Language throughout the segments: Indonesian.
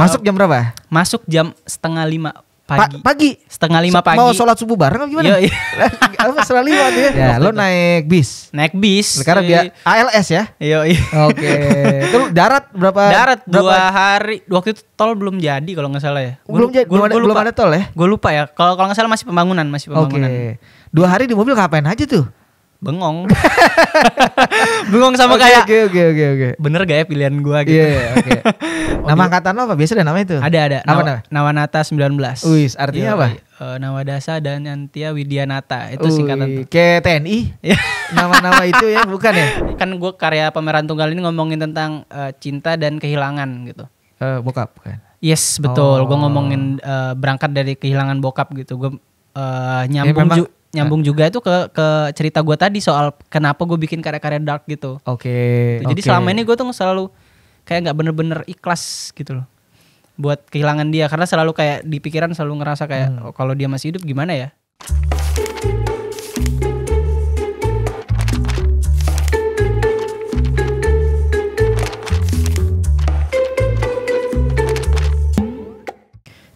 Masuk jam berapa? Masuk jam 4:30 pagi. Pagi? 4:30 pagi. Mau sholat subuh bareng apa gimana? Iya. Apa 4:30 tuh ya? Ya lo naik bis. Naik bis. Sekarang biar ALS ya? Iya. Oke. Terus darat berapa? Darat 2 hari. Waktu itu tol belum jadi kalau nggak salah ya. Belum ada tol ya? Gue lupa ya. Kalau nggak salah masih pembangunan. Oke. 2 hari di mobil ngapain aja tuh? Bengong. Bengong sama kayak. Oke. Bener gak ya pilihan gue gitu? Iya, oke. Nama angkatan lo apa? Biasa ada nama itu? Ada. Apa nama? Nawanata 19. Wis, artinya apa? Nawadasa dan Nantia Widianata. Itu singkatan tuh. Kayak TNI? Nama-nama itu ya, bukan ya? Kan gue karya Pameran Tunggal ini ngomongin tentang cinta dan kehilangan gitu. Bokap kan? Yes, betul. Gue ngomongin berangkat dari kehilangan bokap gitu. Gue nyambung juga itu ke cerita gue tadi soal kenapa gue bikin karya-karya dark gitu. Oke. Jadi selama ini gue tuh selalu kayak nggak bener-bener ikhlas gitu loh buat kehilangan dia, karena selalu kayak di pikiran selalu ngerasa kayak kalau dia masih hidup gimana ya.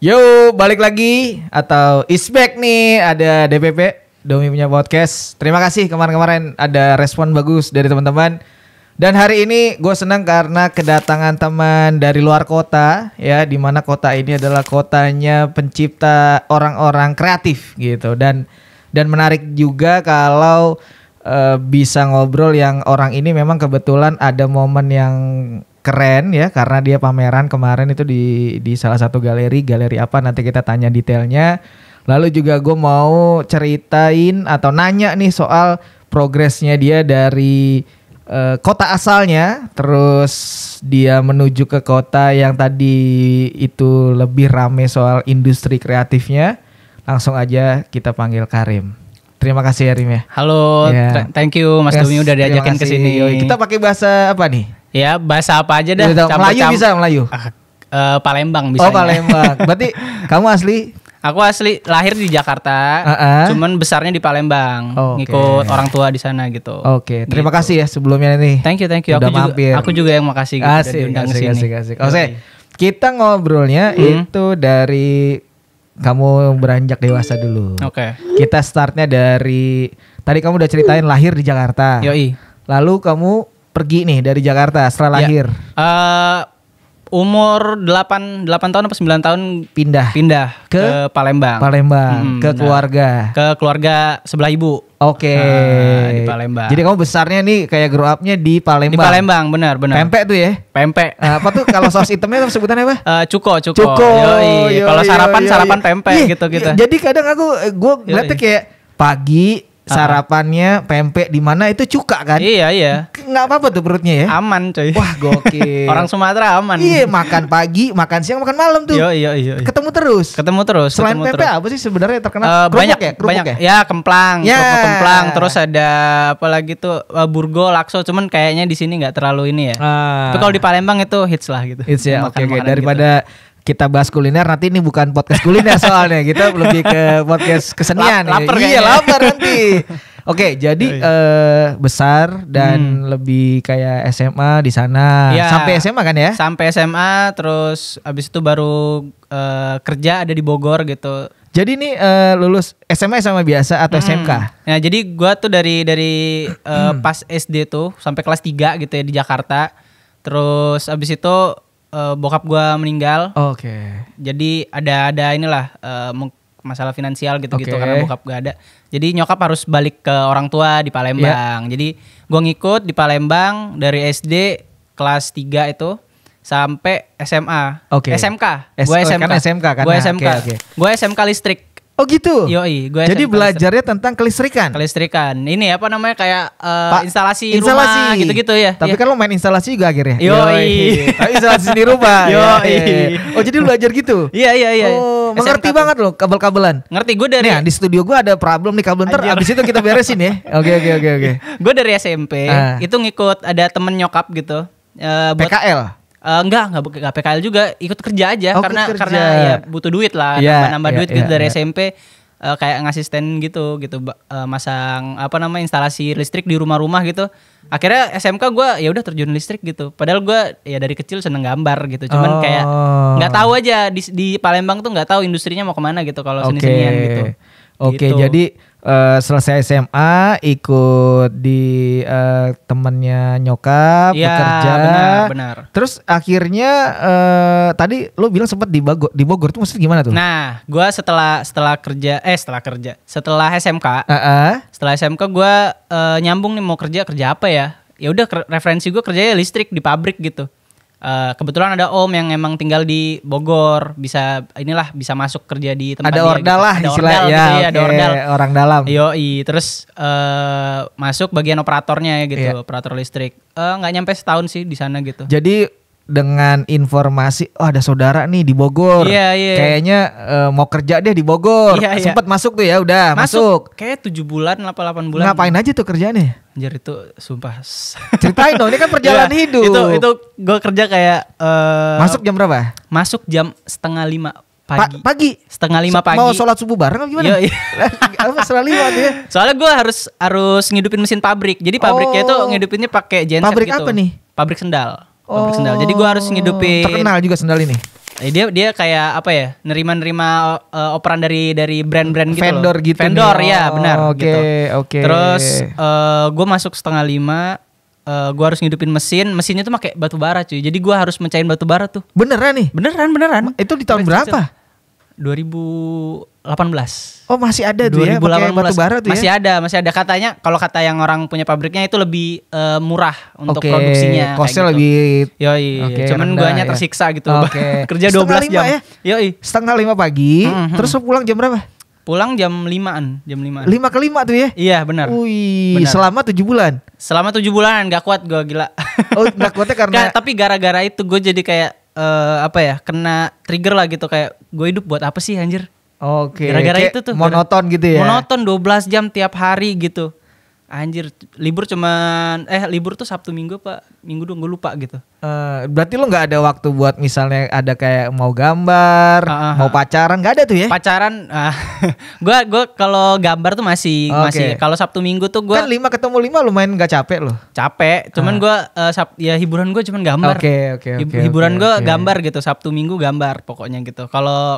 Yo, balik lagi atau is back nih, ada DPP Domi punya podcast. Terima kasih kemarin-kemarin ada respon bagus dari teman-teman. Dan hari ini gue senang karena kedatangan teman dari luar kota ya, di mana kota ini adalah kotanya pencipta orang-orang kreatif gitu. Dan menarik juga kalau bisa ngobrol yang orang ini memang kebetulan ada momen yang keren ya, karena dia pameran kemarin itu di salah satu galeri apa nanti kita tanya detailnya. Lalu juga gue mau ceritain atau nanya nih soal progresnya dia dari kota asalnya, terus dia menuju ke kota yang tadi itu lebih rame soal industri kreatifnya. Langsung aja kita panggil Karim. Terima kasih ya Rim ya. Halo, thank you Mas Domi udah diajakin ke sini. Kita pakai bahasa apa nih? Ya bahasa apa aja dah. Melayu bisa Melayu. Palembang bisa. Oh Palembang. Berarti kamu asli? Aku asli lahir di Jakarta, cuman besarnya di Palembang, ngikut orang tua di sana gitu. Oke, terima kasih ya sebelumnya nih. Thank you. Aku juga yang makasih gitu udah diundang ke sini. Oke, kita ngobrolnya itu dari kamu beranjak dewasa dulu. Oke. Kita startnya dari tadi kamu udah ceritain lahir di Jakarta. Yoi. Lalu kamu pergi nih dari Jakarta setelah lahir. Umur 8 tahun atau 9 tahun pindah ke Palembang. Ke keluarga. Ke keluarga sebelah ibu. Oke. Di Palembang. Jadi kamu besarnya nih kayak grow up-nya di Palembang. Di Palembang, benar. Pempek tuh ya? Pempek. Apa tuh kalau saus hitamnya sebutannya apa? Cuko. Kalau sarapan pempek gitu. Jadi kadang gue ngeliatnya kayak pagi sarapannya pempek di mana itu cuka kan? Iya. Nggak apa-apa tuh perutnya ya? Aman coy. Wah gokil. Orang Sumatera aman. Iya, makan pagi, makan siang, makan malam tuh. Iya. Ketemu terus. Selain pempek apa sih sebenarnya terkenal? Banyak ya? Ya kemplang. Kemplang. Terus ada apa lagi tuh burgo, lakso. Cuman kayaknya di sini nggak terlalu ini ya. Tapi kalau di Palembang itu hits lah gitu. Hits ya. Oke. Daripada kita bahas kuliner, nanti ini bukan podcast kuliner soalnya, kita lebih ke podcast kesenian. Lapar nanti. Oke, jadi besar dan lebih kayak SMA di sana. Sampai SMA kan ya? Sampai SMA, terus abis itu baru kerja ada di Bogor gitu. Jadi nih lulus SMA sama biasa atau SMK? Nah, jadi gua tuh dari pas SD tuh sampai kelas 3 gitu ya di Jakarta. Terus abis itu bokap gue meninggal. Oke. Jadi ada inilah masalah finansial gitu-gitu karena bokap gue ada. Jadi nyokap harus balik ke orang tua di Palembang. Jadi gue ngikut di Palembang dari SD kelas 3 itu sampai SMA. SMK. Gue SMK. Gue SMK listrik. Oh gitu. Yoi, gue jadi belajarnya tentang kelistrikan. Ini apa namanya kayak instalasi rumah gitu-gitu ya. Tapi kan lo main instalasi juga akhirnya. Yoi. Tapi instalasi di rumah. Yoi. Oh jadi belajar gitu. Iya. Oh, mengerti banget lo kabel-kabelan. Ngerti gue dari. Nih, di studio gue ada problem nih kabel, ntar abis itu kita beresin ya. Oke. Gue dari SMP itu ngikut ada temen nyokap gitu. PKL. Enggak PKL juga, ikut kerja aja karena ya butuh duit lah, nambah duit gitu dari SMP. kayak ngasih stand gitu masang instalasi listrik di rumah-rumah gitu. Akhirnya SMK gue ya udah terjun listrik gitu. Padahal gue ya dari kecil seneng gambar gitu. Cuman kayak nggak tahu aja di Palembang tuh nggak tahu industrinya mau kemana gitu kalau seni-senian gitu. Oke, gitu. Jadi selesai SMA ikut di temennya nyokap ya, bekerja. Benar. Terus akhirnya tadi lo bilang sempat di Bogor tuh maksudnya gimana tuh? Nah, gue setelah SMK, setelah SMK gue nyambung nih mau kerja apa ya? Ya udah referensi gue kerjanya listrik di pabrik gitu. Kebetulan ada om yang emang tinggal di Bogor, bisa masuk kerja di tempat ada dia ordal gitu. lah istilahnya gitu, ya, ada ordal orang dalam. Terus masuk bagian operatornya gitu, operator listrik. Nggak nyampe setahun sih di sana gitu. Jadi dengan informasi ada saudara nih di Bogor, kayaknya mau kerja deh di Bogor, sempat masuk tuh ya, udah masuk. Kayak 7 bulan, 8 bulan. Ngapain aja tuh kerjaannya? Anjir itu sumpah. Ceritain dong, ini kan perjalanan hidup. Itu gue kerja kayak masuk jam berapa? Masuk jam 4:30 pagi. Pagi? 4:30 pagi. Mau sholat subuh bareng atau gimana? Iya. 4:30 tuh ya. Soalnya gue harus ngidupin mesin pabrik. Jadi pabriknya itu ngidupinnya pakai genset pabrik gitu. Apa nih? Pabrik sendal. Jadi gue harus ngidupin. Terkenal juga sendal ini. Dia kayak apa ya? Nerima operan dari brand-brand gitu. Vendor loh. gitu. Vendor ya, benar gitu. Oke. Terus gue masuk 4:30. Gue harus ngidupin mesinnya tuh pakai batu bara cuy. Jadi gue harus mencahin batu bara tuh. Beneran nih? Beneran. Itu di tahun berapa? 2018. Oh masih ada tuh ya pakai batu bara tuh ya? Masih ada katanya kalau kata yang orang punya pabriknya itu lebih murah untuk produksinya. Kosnya gitu. lebih. Cuman guanya tersiksa gitu. Kerja 12 jam. Ya? 4:30 pagi. Terus pulang jam berapa? Pulang jam 5-an. 5 ke 5 tuh ya? Iya benar. Wih, selama 7 bulan? Selama 7 bulan gak kuat gue, gila. Oh gak kuatnya karena? Tapi gara-gara itu gue jadi kayak kena trigger lah gitu. Kayak gue hidup buat apa sih anjir? Oke. Gara-gara itu tuh. Monoton gitu ya? Monoton 12 jam tiap hari gitu. Anjir, libur tuh Sabtu Minggu apa Minggu dong, gue lupa gitu. Berarti lo nggak ada waktu buat misalnya ada kayak mau gambar, mau pacaran, nggak ada tuh ya? Pacaran, gue kalau gambar tuh masih. Kalau Sabtu Minggu tuh gue kan 5 ketemu 5 lumayan nggak capek loh. Capek, cuman gue hiburan gue cuman gambar. Hiburan gue gambar gitu, Sabtu Minggu gambar pokoknya gitu. Kalau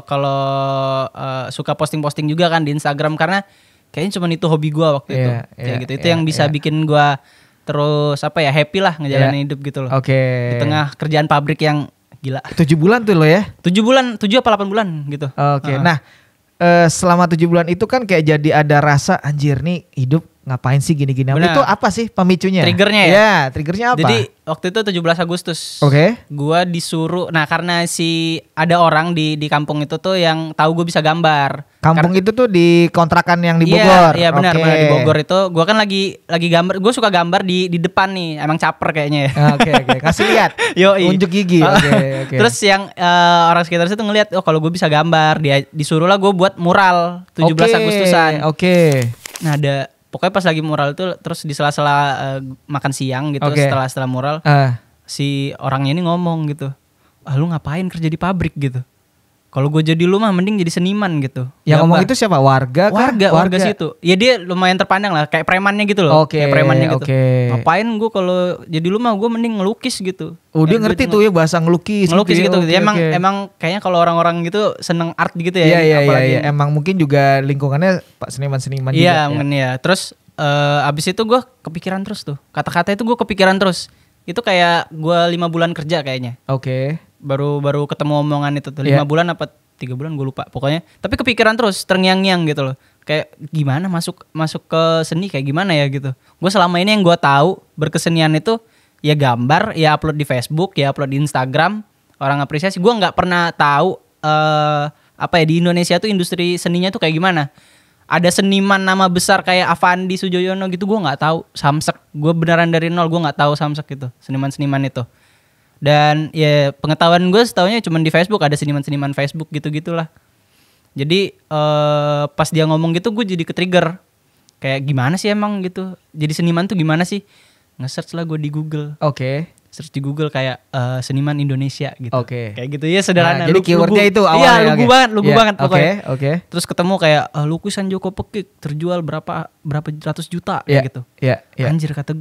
suka posting juga kan di Instagram karena kayaknya cuma itu hobi gue waktu itu. Kayak gitu. Itu yang bisa bikin gue terus happy lah ngejalanin hidup gitu loh. Di tengah kerjaan pabrik yang gila. 7 bulan tuh lo ya? 7 apa 8 bulan gitu. Nah, selama 7 bulan itu kan kayak jadi ada rasa anjir nih hidup ngapain sih gini-gini. Itu apa sih pemicunya? Triggernya ya? Ya, triggernya apa? Jadi waktu itu 17 Agustus. Gua disuruh, karena ada orang di kampung itu tuh yang tahu gue bisa gambar. Kampung itu tuh di kontrakan yang di Bogor. Iya benar di Bogor itu. Gua kan lagi gambar. Gue suka gambar di depan nih. Emang caper kayaknya ya. Oke. Kasih lihat. Unjuk gigi. Oke. Terus yang orang sekitar situ ngelihat, kalau gue bisa gambar, dia disuruh lah gue buat mural 17 Agustusan. Nah pokoknya pas lagi mural itu terus di sela-sela makan siang gitu, setelah mural si orangnya ini ngomong gitu, lu ngapain kerja di pabrik gitu? Kalau gue jadi lu mah mending jadi seniman gitu. Yang ngomong itu siapa? Warga situ. Ya dia lumayan terpandang lah, kayak premannya gitu loh. Kayak premannya gitu. Ngapain gue kalau jadi lu mah gue mending ngelukis gitu. Dia ngerti tuh ya bahasa ngelukis gitu. Emang kayaknya kalau orang-orang gitu seneng art gitu ya. Iya. Emang mungkin juga lingkungannya Pak seniman-seniman juga. Iya mungkin ya. Terus abis itu gue kepikiran terus tuh. Kata-kata itu gue kepikiran terus. Itu kayak gue 5 bulan kerja kayaknya. Baru ketemu omongan itu tuh 5 bulan apa 3 bulan gue lupa pokoknya. Tapi kepikiran terus, terngiang-ngiang gitu loh. Kayak gimana masuk ke seni kayak gimana ya gitu. Gue selama ini yang gue tahu berkesenian itu ya gambar, ya upload di Facebook, ya upload di Instagram, orang apresiasi. Gue nggak pernah tahu di Indonesia tuh industri seninya tuh kayak gimana. Ada seniman nama besar kayak Avandi Sujoyono gitu gue nggak tahu. Samsek, gue beneran dari nol, gue nggak tahu Samsek itu, seniman-seniman itu. Dan ya pengetahuan gue setaunya cuma di Facebook, ada seniman-seniman Facebook gitu-gitulah. Jadi pas dia ngomong gitu gue jadi ke-trigger. Kayak gimana sih emang gitu, jadi seniman tuh gimana sih? Nge-search lah gue di Google. search di Google kayak seniman Indonesia gitu. Oke. Kayak gitu ya sederhana. Jadi keywordnya itu awalnya. Iya, lugu banget pokoknya. Oke. Terus ketemu kayak lukisan Joko Pekik terjual berapa ratus juta kayak gitu. Iya. Anjir kata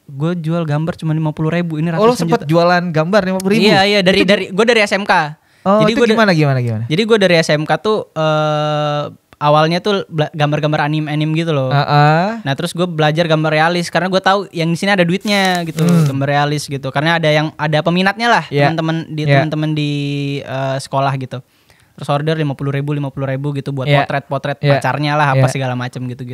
gue jual gambar cuma 50.000 ini ratusan juta. Lo sempet jualan gambar 50.000? Iya dari gue dari SMK. Oh jadi itu gimana? Jadi gue dari SMK tuh awalnya tuh gambar-gambar anim gitu loh. Nah terus gue belajar gambar realis karena gue tahu yang di sini ada duitnya gitu, gambar realis gitu. Karena ada peminatnya lah teman-teman di sekolah gitu. Terus order 50.000 gitu buat potret pacarnya lah apa segala macam gitu.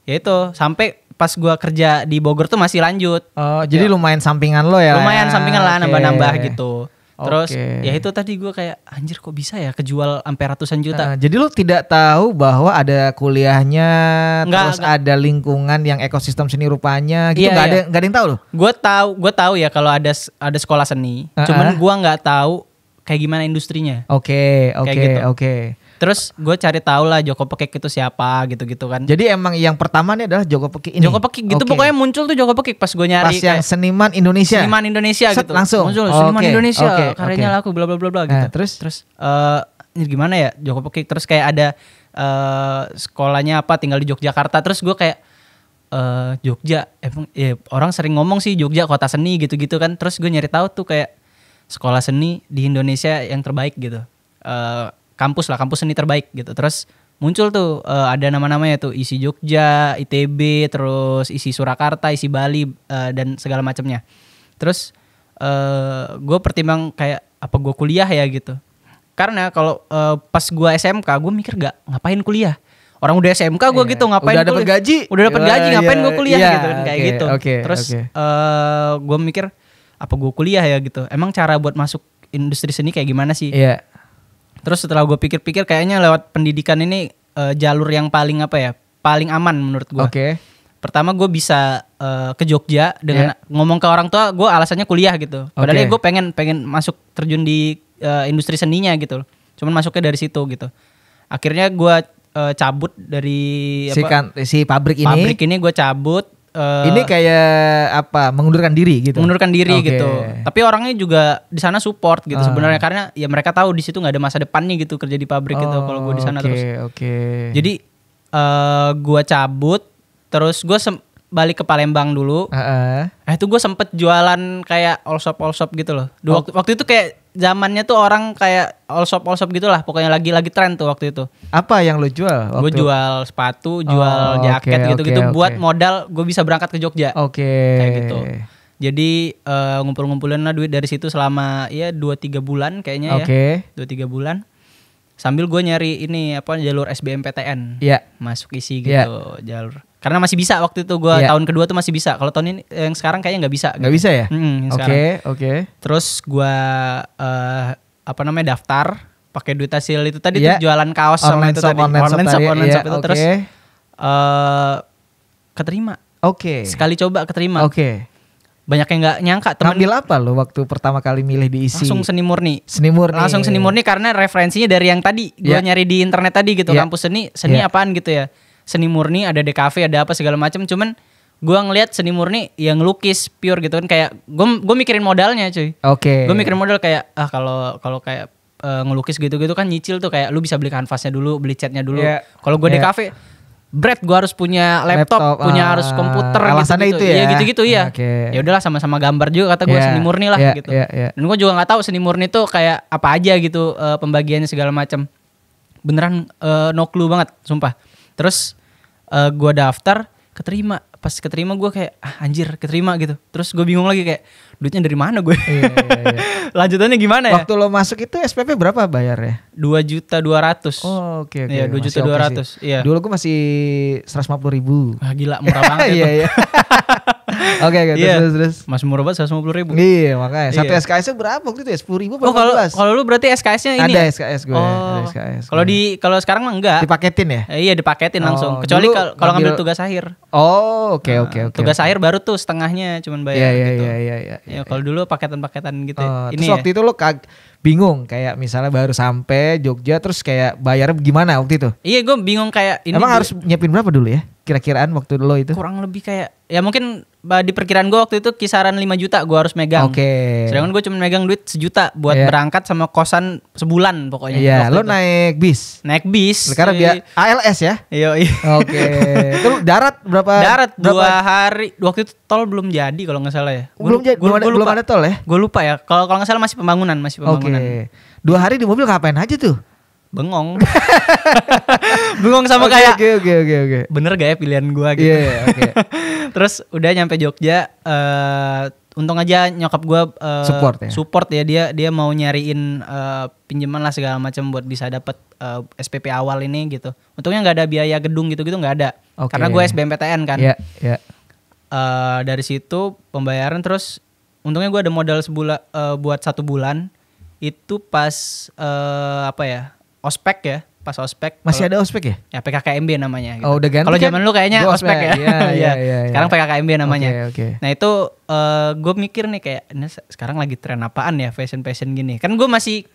Ya itu sampai pas gue kerja di Bogor tuh masih lanjut. Oh jadi lumayan sampingan lo ya? Lumayan sampingan lah nambah-nambah gitu. Terus ya itu tadi gue kayak anjir kok bisa ya kejual sampai ratusan juta. Jadi lu tidak tahu bahwa ada kuliahnya, terus ada lingkungan yang ekosistem seni rupanya gitu, nggak ada yang tahu loh. Gue tahu ya kalau ada sekolah seni, cuman gue nggak tahu kayak gimana industrinya. Oke. Terus gue cari tahu lah Joko Pekik itu siapa gitu kan. Jadi emang yang pertama nih adalah Joko Pekik ini. Joko Pekik gitu pokoknya muncul tuh Joko Pekik pas gue nyari. Pas yang seniman Indonesia. Seniman Indonesia gitu. Langsung. Muncul seniman Indonesia. Karyanya laku bla bla bla gitu. Terus ini gimana ya Joko Pekik. Terus kayak ada sekolahnya apa tinggal di Yogyakarta. Terus gue kayak Jogja. Emang ya orang sering ngomong sih Jogja kota seni gitu kan. Terus gue nyari tahu tuh kayak sekolah seni di Indonesia yang terbaik gitu. Kampus seni terbaik gitu. Terus muncul tuh ada nama-namanya tuh ISI Jogja, ITB, terus ISI Surakarta, ISI Bali dan segala macamnya. Terus gue pertimbang kayak apa gue kuliah ya gitu. Karena kalau pas gue SMK gue mikir ngapain kuliah. Orang udah SMK gue gitu ngapain udah dapat gaji. Udah dapat gaji ngapain gue kuliah gitu kayak gitu. Terus gue mikir apa gue kuliah ya gitu. Emang cara buat masuk industri seni kayak gimana sih? Iya. Terus setelah gue pikir-pikir kayaknya lewat pendidikan ini jalur yang paling paling aman menurut gue. Pertama gue bisa ke Jogja dengan ngomong ke orang tua gue alasannya kuliah gitu. Padahal gue pengen masuk terjun di industri seninya gitu. Cuman masuknya dari situ gitu. Akhirnya gue cabut dari si pabrik ini. Pabrik ini gue cabut. Ini kayak mengundurkan diri gitu. Mengundurkan diri gitu. Tapi orangnya juga di sana support gitu sebenarnya karena ya mereka tahu di situ nggak ada masa depan nih gitu kerja di pabrik gitu kalau gue di sana terus. Jadi gue cabut terus gue balik ke Palembang dulu. Itu gue sempet jualan kayak all shop gitu loh. Waktu itu kayak zamannya tuh orang kayak all shop gitulah. Pokoknya lagi tren tuh waktu itu. Apa yang lo jual? Gue jual sepatu, jual jaket gitu-gitu buat modal gue bisa berangkat ke Jogja. Kayak gitu. Jadi ngumpul-ngumpulin lah duit dari situ selama 2-3 bulan kayaknya ya. 2-3 bulan. Sambil gue nyari ini jalur SBMPTN. Masuk isi gitu jalur. Karena masih bisa waktu itu gue tahun kedua tuh masih bisa. Kalau tahun ini yang sekarang kayaknya nggak bisa. Nggak bisa ya? Oke. Terus gue daftar pakai duit hasil itu tadi tuh jualan kaos sama itu tadi. Online shop itu terus keterima. Sekali coba keterima. Banyak yang nggak nyangka. Ngambil apa lo waktu pertama kali milih di isi? Langsung seni murni. Langsung seni murni karena referensinya dari yang tadi gue nyari di internet tadi gitu. Kampus seni apaan gitu ya. Seni murni ada DKV ada apa segala macam. Cuman gue ngelihat seni murni yang ngelukis pure gitu kan kayak gue mikirin modalnya cuy. Gue mikirin modal kayak kalau kayak ngelukis gitu kan nyicil tuh kayak lu bisa beli kanvasnya dulu, beli catnya dulu. Kalau gue DKV gue harus punya laptop, punya harus komputer alasannya gitu. Itu ya. Gitu ya. Ya udahlah sama-sama gambar juga kata gue seni murni lah gitu. Dan gue juga nggak tahu seni murni tuh kayak apa aja gitu pembagiannya segala macam. Beneran no clue banget, sumpah. Terus gue daftar, keterima. Pas keterima gue kayak anjir keterima gitu. Terus gue bingung lagi kayak duitnya dari mana gue. Lanjutannya gimana ya? Waktu lo masuk itu SPP berapa bayarnya? 2.200.000. Oke. Iya 2.200.000. Iya. Dulu gue masih 150.000. Wah gila murah banget itu. Iya. Oke, terus. Masih murah banget 150.000. Iya makanya. Satu SKS berapa waktu itu ya? 10.000 berapa? Kalau lu berarti SKS-nya ini ada ya? SKS gue. Ada SKS. Kalau sekarang mah enggak. Dipaketin ya? Iya dipaketin langsung. Kecuali kalau ngambil tugas akhir. Oke. Tugas akhir baru tuh setengahnya cuman bayar gitu. Iya. Kalau dulu paketan-paketan gitu. Terus waktu itu lo bingung kayak misalnya baru sampai Jogja terus kayak bayar gimana waktu itu? Iya gue bingung kayak ini. Emang harus nyiapin berapa dulu ya? kira-kiraan waktu lo itu? Kurang lebih kayak ya mungkin di perkiraan gue waktu itu kisaran 5 juta gue harus megang. Oke. Sedangkan gue cuma megang duit 1 juta buat berangkat sama kosan sebulan pokoknya. Iya, lo naik bis. Naik bis. Sekarang biar ALS ya? Iya. Oke. Terus darat berapa? Darat 2 hari. Waktu itu tol belum jadi kalau nggak salah ya. Belum ada tol ya? Gue lupa ya. Kalau nggak salah masih pembangunan. Oke. 2 hari di mobil ngapain aja tuh? Bengong. Bengong sama kayak Oke. bener gak ya pilihan gua gitu. Iya, oke. Terus udah nyampe Jogja, untung aja nyokap gua support ya, dia mau nyariin pinjaman lah segala macam buat bisa dapet SPP awal ini gitu. Untungnya nggak ada biaya gedung gitu nggak ada. Karena gue SBMPTN kan. Iya. Dari situ pembayaran, terus untungnya gue ada modal sebulan buat 1 bulan. Itu pas ospek ya, pas ospek. Masih ada ospek ya? Ya PKKMB namanya gitu. Oh, udah ganti. Kalau zaman lu kayaknya ospek ya. Iya. Sekarang PKKMB namanya. Oke. Nah itu gue mikir nih kayak ini sekarang lagi tren apaan ya fashion gini. Kan gue masih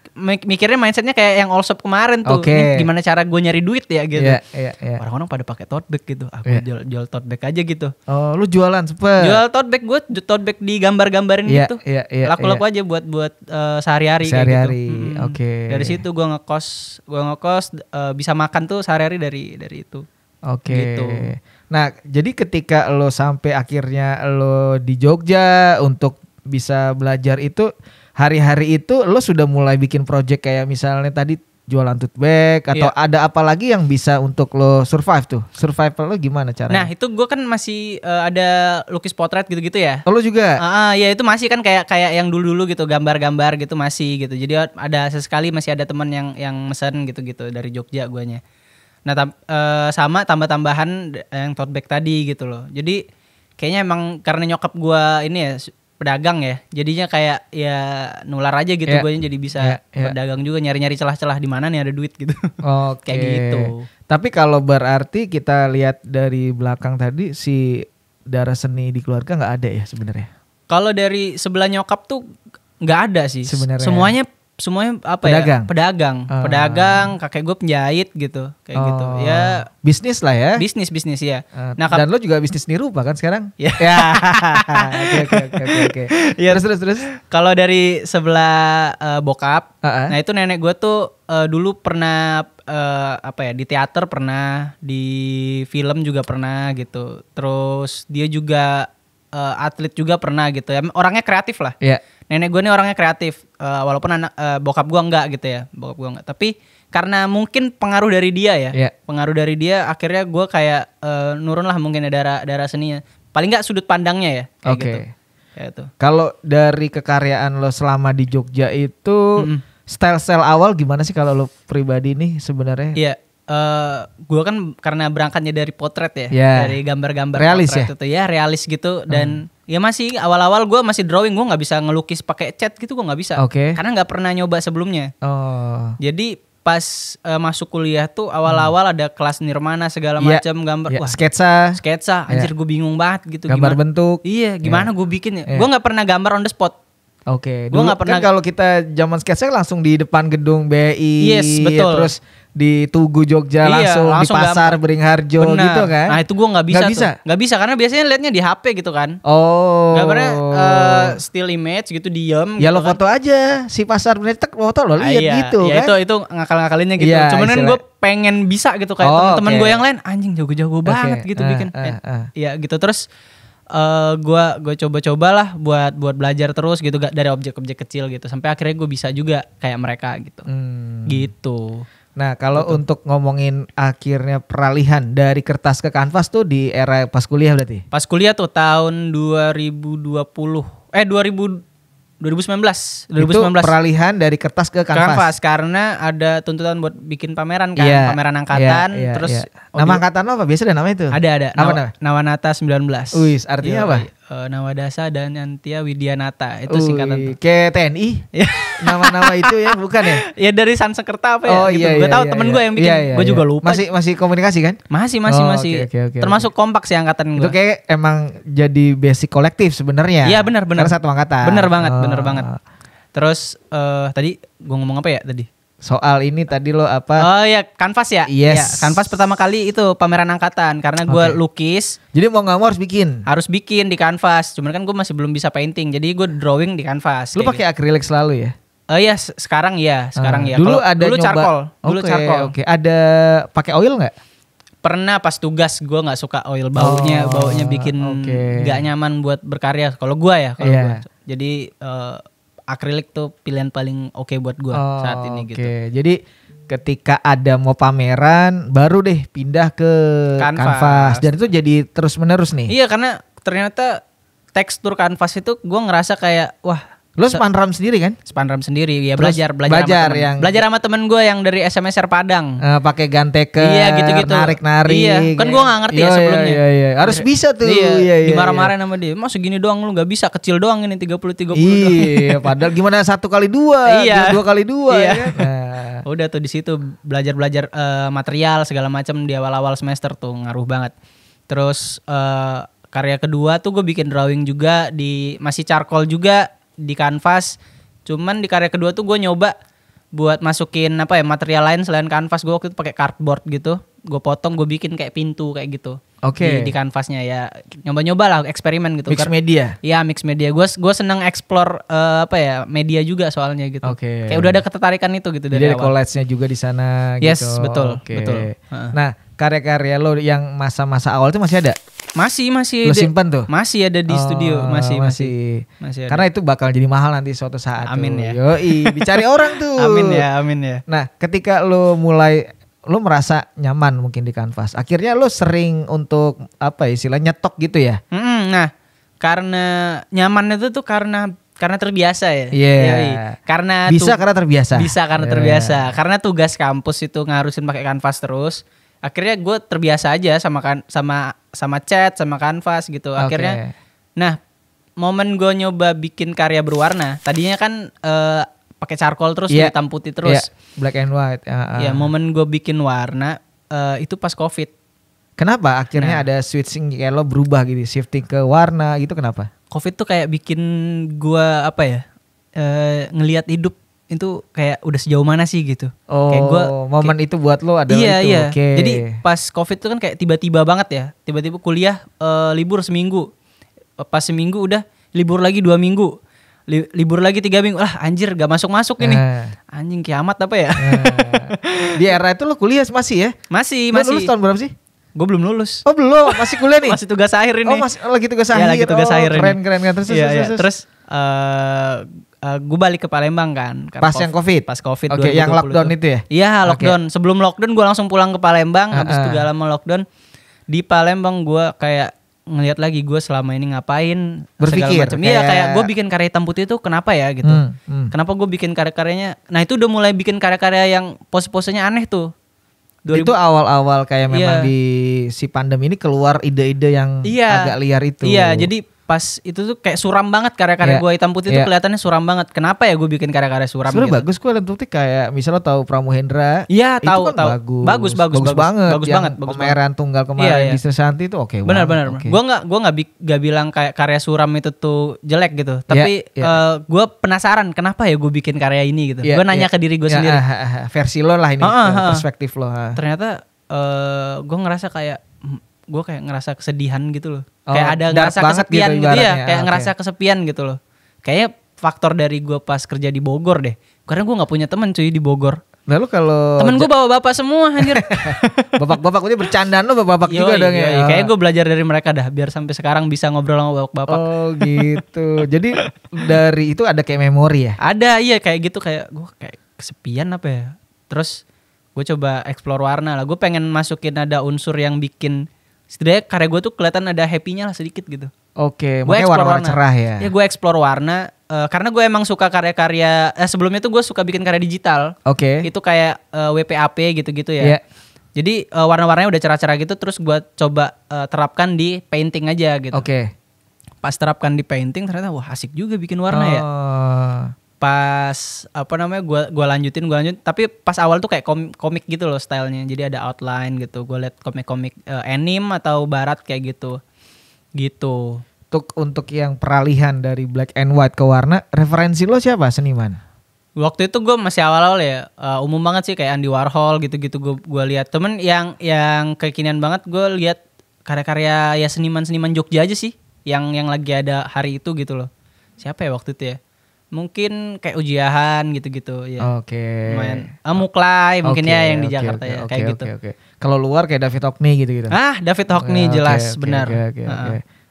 mikirnya mindsetnya kayak yang all shop kemarin tuh. Ini gimana cara gue nyari duit ya gitu. Iya. Orang-orang pada pakai tote bag gitu. Aku jual tote bag aja gitu. Oh, lu jualan sempet? Jual tote bag, gue tote bag di gambar-gambarin gitu. Iya. Laku-laku aja buat sehari-hari kayak gitu. Oke. Dari situ gue ngekos bisa makan tuh sehari-hari dari itu. Oke. Gitu. Nah, jadi ketika lo sampai akhirnya lo di Jogja untuk bisa belajar itu, hari-hari itu lo sudah mulai bikin project kayak misalnya tadi jualan tote bag atau ada apa lagi yang bisa untuk lo survive tuh? Survival lo gimana caranya? Nah, itu gue kan masih ada lukis potret gitu-gitu ya. Oh, lo juga? Ya itu masih kan kayak yang dulu-dulu gitu, gambar-gambar gitu masih gitu. Jadi ada sesekali masih ada teman yang mesen gitu-gitu dari Jogja guanya. Nah, sama tambah-tambahan yang tote bag tadi gitu loh. Jadi kayaknya emang karena nyokap gua ini ya pedagang ya, jadinya kayak ya nular aja gitu guanya, jadi bisa berdagang juga, nyari-nyari celah-celah di mana nih ada duit gitu. Kayak gitu. Tapi kalau berarti kita lihat dari belakang tadi si darah seni di keluarga nggak ada ya sebenarnya? Kalau dari sebelah nyokap tuh nggak ada sih sebenarnya. Semuanya pedagang. Pedagang, kakek gue penjahit gitu, kayak gitu. Ya bisnis lah ya. Bisnis ya. Nah, dan lo juga bisnis seni rupa kan sekarang? Ya. Oke. Ya, terus. Kalau dari sebelah bokap, nah itu nenek gue tuh dulu pernah di teater pernah, di film juga pernah gitu. Terus dia juga atlet juga pernah gitu ya. Orangnya kreatif lah. Iya. Nenek gue nih orangnya kreatif, walaupun bokap gue enggak gitu ya, Tapi karena mungkin pengaruh dari dia ya, pengaruh dari dia akhirnya gue kayak nurun lah mungkin ya darah seninya. Paling nggak sudut pandangnya ya, kayak gitu. Kayak itu. Kalau dari kekaryaan lo selama di Jogja itu, style awal gimana sih kalau lo pribadi nih sebenarnya? Iya. Gue kan karena berangkatnya dari potret ya, dari gambar-gambar realis potret itu ya, realis gitu. Dan ya masih awal-awal gue masih drawing, gue nggak bisa ngelukis pakai cat gitu, gue nggak bisa, karena nggak pernah nyoba sebelumnya. Jadi pas masuk kuliah tuh awal-awal ada kelas nirmana segala macam gambar, wah sketsa, anjir gue bingung banget gitu, gambar bentuk, gimana gue bikin ya, gue nggak pernah gambar on the spot. Gue nggak pernah. Kan kalau kita zaman sketsa langsung di depan gedung BI, betul. Terus di Tugu Jogja langsung di pasar Beringharjo gitu kan. Nah itu gue nggak bisa. Nggak bisa karena biasanya liatnya di HP gitu kan. Gambarnya still image gitu, diem. Ya gitu lo foto aja si pasar Beringharjo, foto lo lihat gitu kan. Itu ngakal-ngakalinnya gitu. Cuman kan gue pengen bisa gitu kayak teman-teman gue yang lain, anjing jago-jago banget gitu bikin. Ya gitu, terus gue coba-cobalah buat belajar terus gitu, dari objek-objek kecil gitu, sampai akhirnya gue bisa juga kayak mereka gitu. Gitu. Nah, kalau untuk ngomongin akhirnya peralihan dari kertas ke kanvas tuh di era pas kuliah berarti? Pas kuliah tuh tahun 2019. Itu peralihan dari kertas ke kanvas. Karena ada tuntutan buat bikin pameran kan, pameran angkatan. Terus nama angkatan lo apa? Biasa ada nama itu? Ada. Apa Nawanata 19. Wih, artinya apa? Nawadasa dan Yantia Widianata, itu singkatan. Kayak TNI? Nama-nama itu ya, bukan ya? Ya dari Sansekerta apa ya? Gitu. Gue tahu temen gue yang bikin. Gue juga lupa. Masih komunikasi kan? Masih. Okay. Termasuk kompak sih angkatan gue. Itu kayak emang jadi basic kolektif sebenarnya. Iya benar. Karena satu angkatan. Bener banget. Terus tadi gue ngomong apa ya tadi? soal ini tadi lo apa? Oh ya, kanvas ya? Yes. Ya, kanvas pertama kali itu pameran angkatan karena gue lukis. Jadi mau nggak mau harus bikin. Harus bikin di kanvas. Cuman kan gue masih belum bisa painting. Jadi gue drawing di kanvas. Lu pakai akrilik selalu ya? Oh iya, sekarang ya. Dulu ada dulu nyoba. charcoal. Dulu charcoal. Oke. Ada pakai oil nggak? Pernah pas tugas gue nggak suka oil baunya bikin nggak nyaman buat berkarya. Kalau gue ya, gua. Jadi akrilik tuh pilihan paling oke buat gue saat ini gitu. Oke, jadi ketika ada mau pameran baru deh pindah ke kanvas dan itu jadi terus menerus nih. Iya, karena ternyata tekstur kanvas itu gue ngerasa kayak wah. Lo spanram sendiri kan? Spanram sendiri ya, terus belajar sama temen gue yang dari SMSR Padang. Pakai ganteken, gitu-gitu. Narik-narik. Iya, kan gue nggak ngerti sebelumnya. Iya. Harus bisa tuh. Iya. Dimarah-marahin sama dia. Mas segini doang lu nggak bisa, kecil doang ini 30 Iya, padahal gimana 1x2, 2x2 iya. Ya kan? Nah. Udah tuh di situ belajar material segala macam di awal-awal semester tuh ngaruh banget. Terus karya kedua tuh gue bikin drawing juga masih charcoal juga di kanvas. Cuman di karya kedua tuh gue nyoba buat masukin material lain selain kanvas. Gue waktu itu pakai cardboard gitu, gue potong, gue bikin kayak pintu kayak gitu. Di kanvasnya ya, nyoba-nyoba lah, eksperimen gitu. Mix media. Iya, mix media. Gue seneng explore media juga soalnya gitu. Kayak udah ada ketertarikan itu gitu dari awal. Jadi ada collage-nya juga di sana. Yes, gitu. betul. Nah, karya-karya lo yang masa-masa awal itu masih ada? Masih. Lo simpan tuh? Masih ada di studio, masih ada. Karena itu bakal jadi mahal nanti suatu saat. Amin tuh. ya. Yoi, dicari orang tuh. Amin ya. Nah, ketika lo merasa nyaman mungkin di kanvas. Akhirnya lo sering untuk istilahnya nyetok gitu ya? Nah, karena nyaman itu tuh karena terbiasa ya. Iya. Karena terbiasa. Terbiasa. Karena tugas kampus itu ngarusin pakai kanvas terus. Akhirnya gue terbiasa aja sama cat, sama kanvas gitu. Akhirnya, nah momen gue nyoba bikin karya berwarna. Tadinya kan pakai charcoal terus, hitam putih terus. Black and white. Ya, momen gue bikin warna itu pas COVID. Kenapa akhirnya ada switching kayak lo berubah gitu, shifting ke warna gitu, kenapa? COVID tuh kayak bikin gue ngelihat hidup itu kayak udah sejauh mana sih gitu. Momen itu buat lo adalah itu. Iya. Jadi pas COVID itu kan kayak tiba-tiba banget ya. Tiba-tiba kuliah libur seminggu. Pas seminggu udah libur lagi 2 minggu. Libur lagi 3 minggu. Anjir gak masuk ini. Anjing kiamat apa ya. Di era itu lo kuliah masih ya? Masih. Lulus tahun berapa sih? Gue belum lulus. Oh belum, masih kuliah nih? Masih tugas akhir ini. Lagi tugas akhir. Ya, lagi tugas akhir ini. Keren. Terus gue balik ke Palembang kan. Pas yang COVID? Pas COVID. Oke, yang lockdown itu ya? Iya, lockdown. Sebelum lockdown gue langsung pulang ke Palembang. Habis itu gak lama lockdown. Di Palembang gue kayak ngelihat lagi gue selama ini ngapain, berpikir segala macam. Iya, kayak gue bikin karya hitam putih itu kenapa ya gitu. Kenapa gue bikin karya-karyanya. Nah itu udah mulai bikin karya-karya yang pose-posenya aneh tuh. Itu awal-awal kayak memang di si pandemi ini keluar ide-ide yang agak liar itu. Iya, jadi pas itu tuh kayak suram banget karya-karya gue hitam putih itu kelihatannya suram banget. Kenapa ya gue bikin karya-karya suram? Sebenarnya gitu? bagus, gue hitam putih kayak misalnya tahu Pramuhendra. Iya, tahu. Bagus banget. Pameran tunggal kemarin di Susanti itu oke banget. Benar. Gue nggak bilang kayak karya suram itu tuh jelek gitu. Tapi gue penasaran kenapa ya gue bikin karya ini gitu. Gue nanya ke diri gue sendiri. Versi lo lah ini, perspektif lo. Ternyata gue ngerasa kayak kesedihan gitu loh. Kayak ada ngerasa kesepian gitu ya. Kayak ngerasa kesepian gitu loh. Kayaknya faktor dari gue pas kerja di Bogor deh. Karena gue gak punya temen cuy di Bogor. Lalu kalau temen gue bapak-bapak semua anjir. Bapak-bapak itu bercandaan lo bapak-bapak juga dong ya. Kayaknya gue belajar dari mereka dah. Biar sampai sekarang bisa ngobrol sama bapak-bapak. Oh gitu. Jadi dari itu ada kayak memori ya? Ada, iya kayak gitu. Kayak gue kayak kesepian apa ya. Terus gue coba explore warna lah. Gue pengen masukin ada unsur yang bikin setidaknya karya gue tuh kelihatan ada happy-nya lah sedikit gitu. Oke, makanya warna cerah ya. Ya gue explore warna karena gue emang suka karya-karya sebelumnya tuh gue suka bikin karya digital. Oke. Itu kayak WPAP gitu-gitu ya. Yeah. Jadi warna-warnanya udah cerah-cerah gitu terus gue coba terapkan di painting aja gitu. Oke. Pas terapkan di painting ternyata wah asik juga bikin warna ya. Pas gue lanjutin tapi pas awal tuh kayak komik gitu loh stylenya, jadi ada outline gitu. Gue liat komik-komik anime atau barat kayak gitu. Untuk yang peralihan dari black and white ke warna, referensi lo siapa seniman? Waktu itu gue masih awal-awal ya, umum banget sih kayak Andy Warhol gitu-gitu gue lihat. Temen yang kekinian banget gue lihat karya-karya ya seniman-seniman Jogja aja sih, yang lagi ada hari itu gitu loh. Siapa ya waktu itu ya? Mungkin kayak Ujiahan gitu-gitu ya. Oke. Lumayan. Muklai mungkin ya yang di Jakarta ya, kayak gitu. Oke. Kalau luar kayak David Hockney gitu-gitu. David Hockney jelas benar. Oke.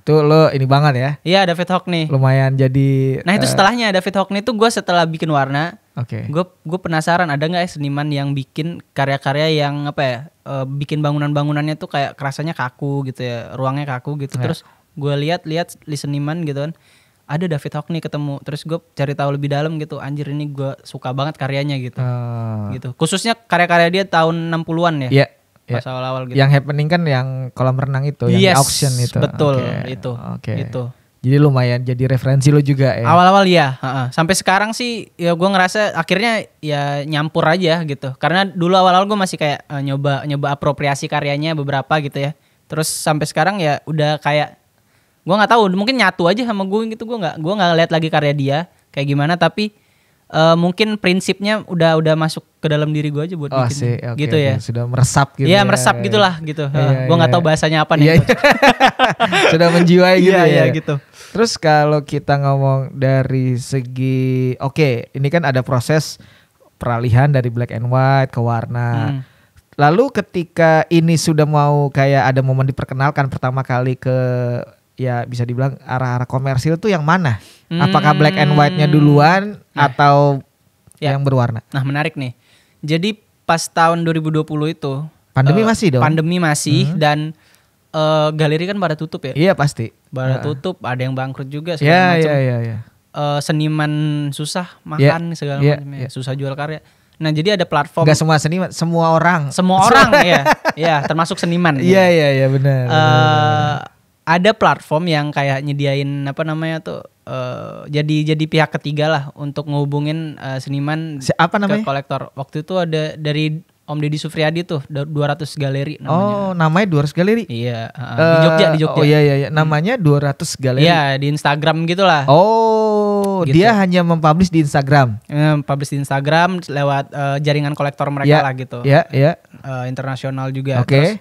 Itu lo ini banget ya? Iya, David Hockney. Lumayan jadi. Nah itu setelahnya David Hockney tuh gue setelah bikin warna, Oke. Gue penasaran ada nggak seniman yang bikin karya-karya yang apa ya, bikin bangunan-bangunannya tuh kayak kerasanya kaku gitu ya, ruangnya kaku gitu. Terus gue lihat di seniman gitu kan, ada David Hockney ketemu. Terus gue cari tahu lebih dalam gitu, anjir ini gue suka banget karyanya gitu. Gitu. Khususnya karya-karya dia tahun 60-an ya. Iya. Pas awal-awal gitu. Yang happening kan yang kolam renang itu, yang di auction itu. Betul, itu. Jadi lumayan jadi referensi lo juga ya. Awal-awal ya, sampai sekarang sih ya gue ngerasa akhirnya ya nyampur aja gitu. Karena dulu awal-awal gue masih kayak nyoba apropriasi karyanya beberapa gitu ya. Terus sampai sekarang ya udah kayak gue nggak tahu, mungkin nyatu aja sama gue gitu. Gue nggak lihat lagi karya dia kayak gimana, tapi mungkin prinsipnya udah masuk ke dalam diri gue aja buat bikin gitu ya. Sudah meresap gitu. Iya, meresap gitulah gitu. Gue nggak tahu bahasanya apa nih. Sudah menjiwai gitu ya. Iya gitu. Terus kalau kita ngomong dari segi ini kan ada proses peralihan dari black and white ke warna. Lalu ketika ini sudah mau kayak ada momen diperkenalkan pertama kali ke ya bisa dibilang arah-arah komersil tuh yang mana? Apakah black and white-nya duluan atau yang berwarna? Nah, menarik nih. Jadi pas tahun 2020 itu pandemi masih dong. Pandemi masih dan galeri kan pada tutup ya. Iya pasti. Pada tutup, ada yang bangkrut juga segala macam. Iya. Seniman susah makan segala macam ya. Susah jual karya. Nah, jadi ada platform. Gak semua seniman, semua orang. Semua orang ya, termasuk seniman. Iya benar. Ada platform yang kayak nyediain apa namanya tuh jadi pihak ketiga lah untuk ngehubungin seniman apa namanya? Ke kolektor. Waktu itu ada dari Om Deddy Sufriyadi tuh 200 galeri namanya. Oh, namanya 200 galeri? Iya, di Jogja. Oh iya, namanya 200 galeri. Iya, di Instagram gitulah. Oh, gitu. Dia hanya mempublish di Instagram. Publish di Instagram lewat jaringan kolektor mereka lah gitu. Iya. Internasional juga. Oke.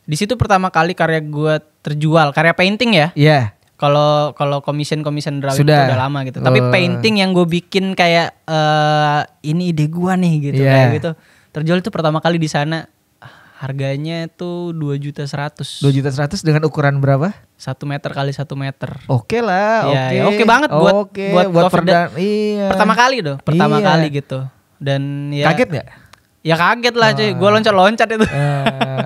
Di situ pertama kali karya gue terjual, karya painting ya. Iya. Kalau commission drawing itu udah lama gitu. Tapi painting yang gue bikin kayak ini ide gue nih gitu kayak gitu. Terjual itu pertama kali di sana. Harganya tuh 2.100.000. 2.100.000 dengan ukuran berapa? 1 meter kali 1 meter. Oke lah, oke banget buat iya. Pertama kali kali gitu. Dan ya kaget nggak? Ya kaget lah cuy, gue loncat itu.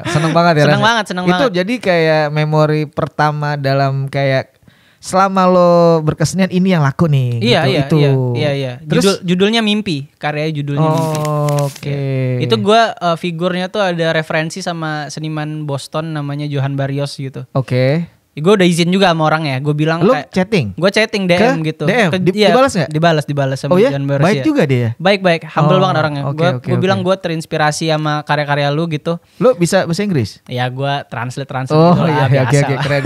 Seneng banget ya. Seneng banget. Itu banget. jadi kayak memori pertama dalam kayak selama lo berkesenian ini yang laku nih. Iya. Terus judulnya Mimpi, karyanya judulnya Mimpi. Oke. Itu gue figurnya tuh ada referensi sama seniman Boston namanya Johan Barrios gitu. Oke. Gue udah izin juga sama orangnya. Gue bilang lu chatting? Gue chatting DM gitu. DM? Dibalas gak? Dibalas sama Johan Barrios. Baik juga dia? Baik. Humble banget orangnya. Gue bilang gue terinspirasi sama karya-karya lu gitu. Lu bisa bahasa Inggris? Ya gue translate gitu lah, biasa lah. Keren.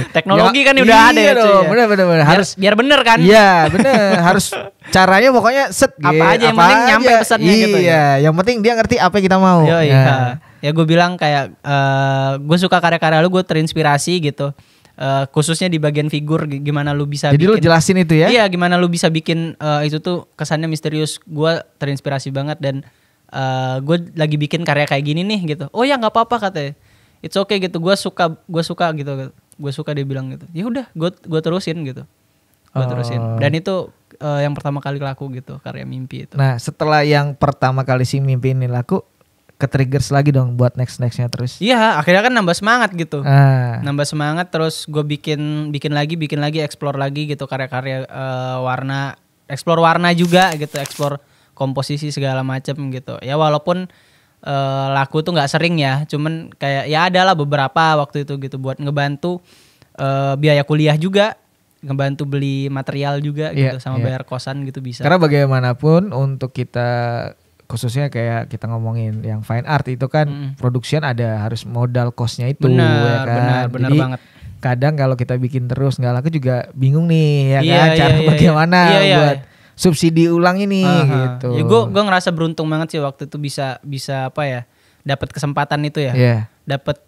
Teknologi kan udah ada ya cuy. Bener. Harus biar bener kan? Iya bener. Harus caranya pokoknya set gitu. Apa aja yang penting nyampe pesannya gitu. Iya, yang penting dia ngerti apa yang kita mau. Ya gue bilang kayak gue suka karya-karya lu, gue terinspirasi gitu. Khususnya di bagian figur, gimana lu bisa jadi bikin. Jadi lu jelasin itu ya? Iya, gimana lu bisa bikin itu tuh kesannya misterius. Gue terinspirasi banget dan gue lagi bikin karya kayak gini nih gitu. Oh ya nggak apa-apa katanya. It's okay gitu. Gue suka gitu. Gue suka dia bilang gitu. Ya udah, gue terusin gitu. Gue terusin. Dan itu yang pertama kali laku gitu, karya Mimpi itu. Nah, setelah yang pertama kali si Mimpi ini laku, ke-triggers lagi dong buat nextnya terus. Iya, akhirnya kan nambah semangat gitu. Nambah semangat terus gue bikin lagi, explore lagi gitu karya-karya warna, explore warna juga gitu, explore komposisi segala macem gitu. Ya walaupun laku tuh nggak sering ya, cuman kayak ya ada lah beberapa waktu itu gitu buat ngebantu biaya kuliah juga, ngebantu beli material juga gitu sama bayar kosan gitu bisa. Karena bagaimanapun untuk kita khususnya kayak kita ngomongin yang fine art itu kan production ada harus modal costnya itu. Benar Jadi, banget. Kadang kalau kita bikin terus nggak laku juga bingung nih ya kan cara bagaimana buat subsidi ulang ini gitu. Ya gue ngerasa beruntung banget sih waktu itu bisa apa ya, dapat kesempatan itu ya. Dapat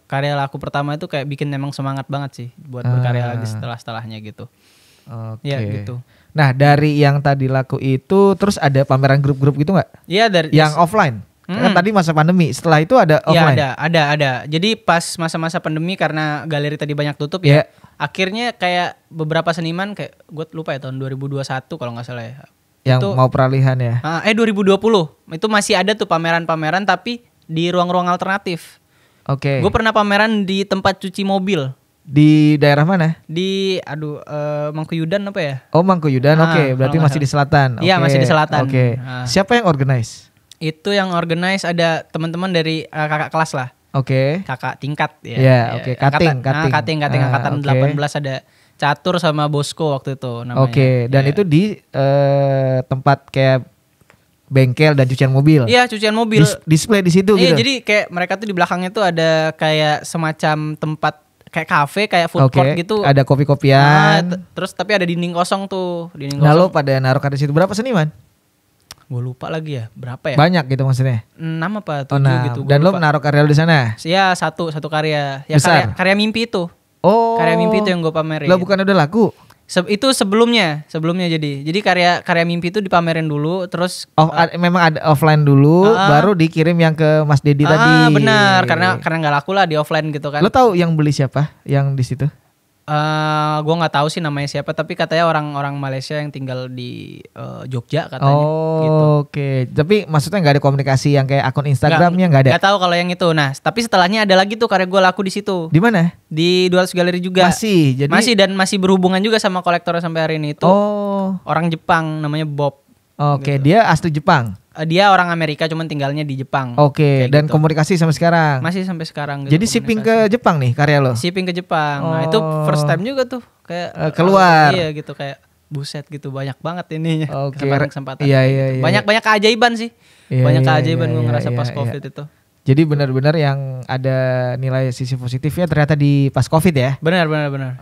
karya laku pertama itu kayak bikin emang semangat banget sih buat berkarya lagi setelahnya gitu. Ya gitu. Nah dari yang tadi laku itu terus ada pameran grup-grup gitu nggak? Iya dari yang offline. Kan tadi masa pandemi, setelah itu ada offline. Iya ada. Jadi pas masa-masa pandemi karena galeri tadi banyak tutup ya. Akhirnya kayak beberapa seniman kayak gue lupa ya tahun 2021 kalau nggak salah ya. Yang itu, mau peralihan ya. 2020 itu masih ada tuh pameran-pameran tapi di ruang-ruang alternatif. Oke. Gue pernah pameran di tempat cuci mobil. Di daerah mana? Di Mangkuyudan apa ya? Oh Mangkuyudan, oke. Berarti masih di selatan. Iya masih di selatan. Oke. Siapa yang organize? Itu yang organize ada teman-teman dari kakak kelas lah. Oke. Kakak tingkat ya. Iya, oke. Kating angkatan 18 ada Catur sama Bosco waktu itu namanya. Oke, dan itu di tempat kayak bengkel dan cucian mobil. Iya, cucian mobil. Display di situ gitu. Iya, jadi kayak mereka tuh di belakangnya tuh ada kayak semacam tempat kayak kafe, kayak food court gitu. Ada kopi-kopian. Terus tapi ada dinding kosong tuh, Lalu pada naruh di situ berapa seniman? Gue lupa lagi ya, berapa ya? Banyak gitu maksudnya? 6 apa 7 gitu. Dan lo menaruh karya lo di sana? Iya, satu karya. Ya karya mimpi itu. Oh. Karya mimpi itu yang gue pamerin. Lo bukan udah laku? Itu sebelumnya jadi karya mimpi itu dipamerin dulu, terus memang ada offline dulu, baru dikirim yang ke Mas Dedi tadi. Benar, karena nggak laku lah di offline gitu kan. Lo tahu yang beli siapa yang di situ? Gue nggak tahu sih namanya siapa, tapi katanya orang Malaysia yang tinggal di Jogja katanya. Gitu. Oke. Tapi maksudnya nggak ada komunikasi yang kayak akun Instagramnya nggak ada? Nggak tahu kalau yang itu. Nah, tapi setelahnya ada lagi tuh karya gue laku di situ. Di mana? Di 200 Galeri juga. Masih berhubungan juga sama kolektor sampai hari ini itu. Orang Jepang namanya Bob. Oke, gitu. Dia asli Jepang. Dia orang Amerika cuman tinggalnya di Jepang. Oke, dan gitu. Komunikasi sampai sekarang. Masih sampai sekarang gitu. Jadi shipping ke Jepang nih karya lo? Shipping ke Jepang. Nah, itu first time juga tuh kayak keluar. Iya gitu kayak buset gitu, banyak banget ininya. Kesempatan. Iya. Banyak keajaiban sih. Banyak keajaiban gue ngerasa pas Covid itu. Jadi benar-benar yang ada nilai sisi positifnya ternyata di pas Covid ya. Benar.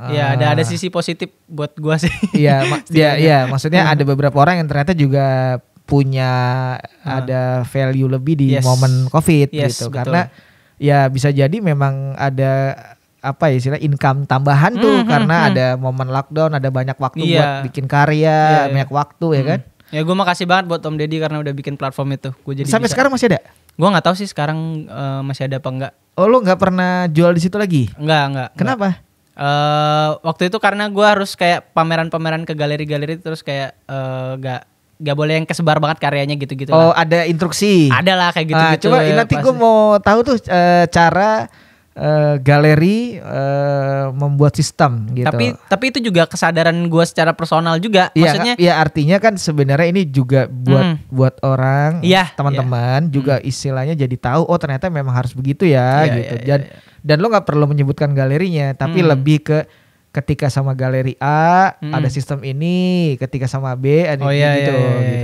Iya, ada sisi positif buat gua sih. Iya, maksudnya ada beberapa orang yang ternyata juga punya ada value lebih di momen Covid gitu. Betul. Karena ya bisa jadi memang ada apa ya istilah income tambahan tuh karena ada momen lockdown, ada banyak waktu buat bikin karya, banyak waktu ya kan. Ya gue makasih banget buat Om Deddy karena udah bikin platform itu. Sampai sekarang masih ada? Gue nggak tahu sih sekarang masih ada apa enggak. Oh lo nggak pernah jual di situ lagi? Enggak. Kenapa? Waktu itu karena gue harus kayak pameran-pameran ke galeri-galeri terus kayak gak boleh yang kesebar banget karyanya gitu-gitu. Oh lah. Ada instruksi? Ada lah kayak gitu-gitu. Coba nanti gue mau tahu tuh cara galeri membuat sistem gitu. Tapi itu juga kesadaran gue secara personal juga. Maksudnya? Iya artinya kan sebenarnya ini juga buat orang teman-teman juga istilahnya jadi tahu oh ternyata memang harus begitu ya gitu. Dan lo nggak perlu menyebutkan galerinya, tapi lebih ke ketika sama galeri A ada sistem ini, ketika sama B ada gitu.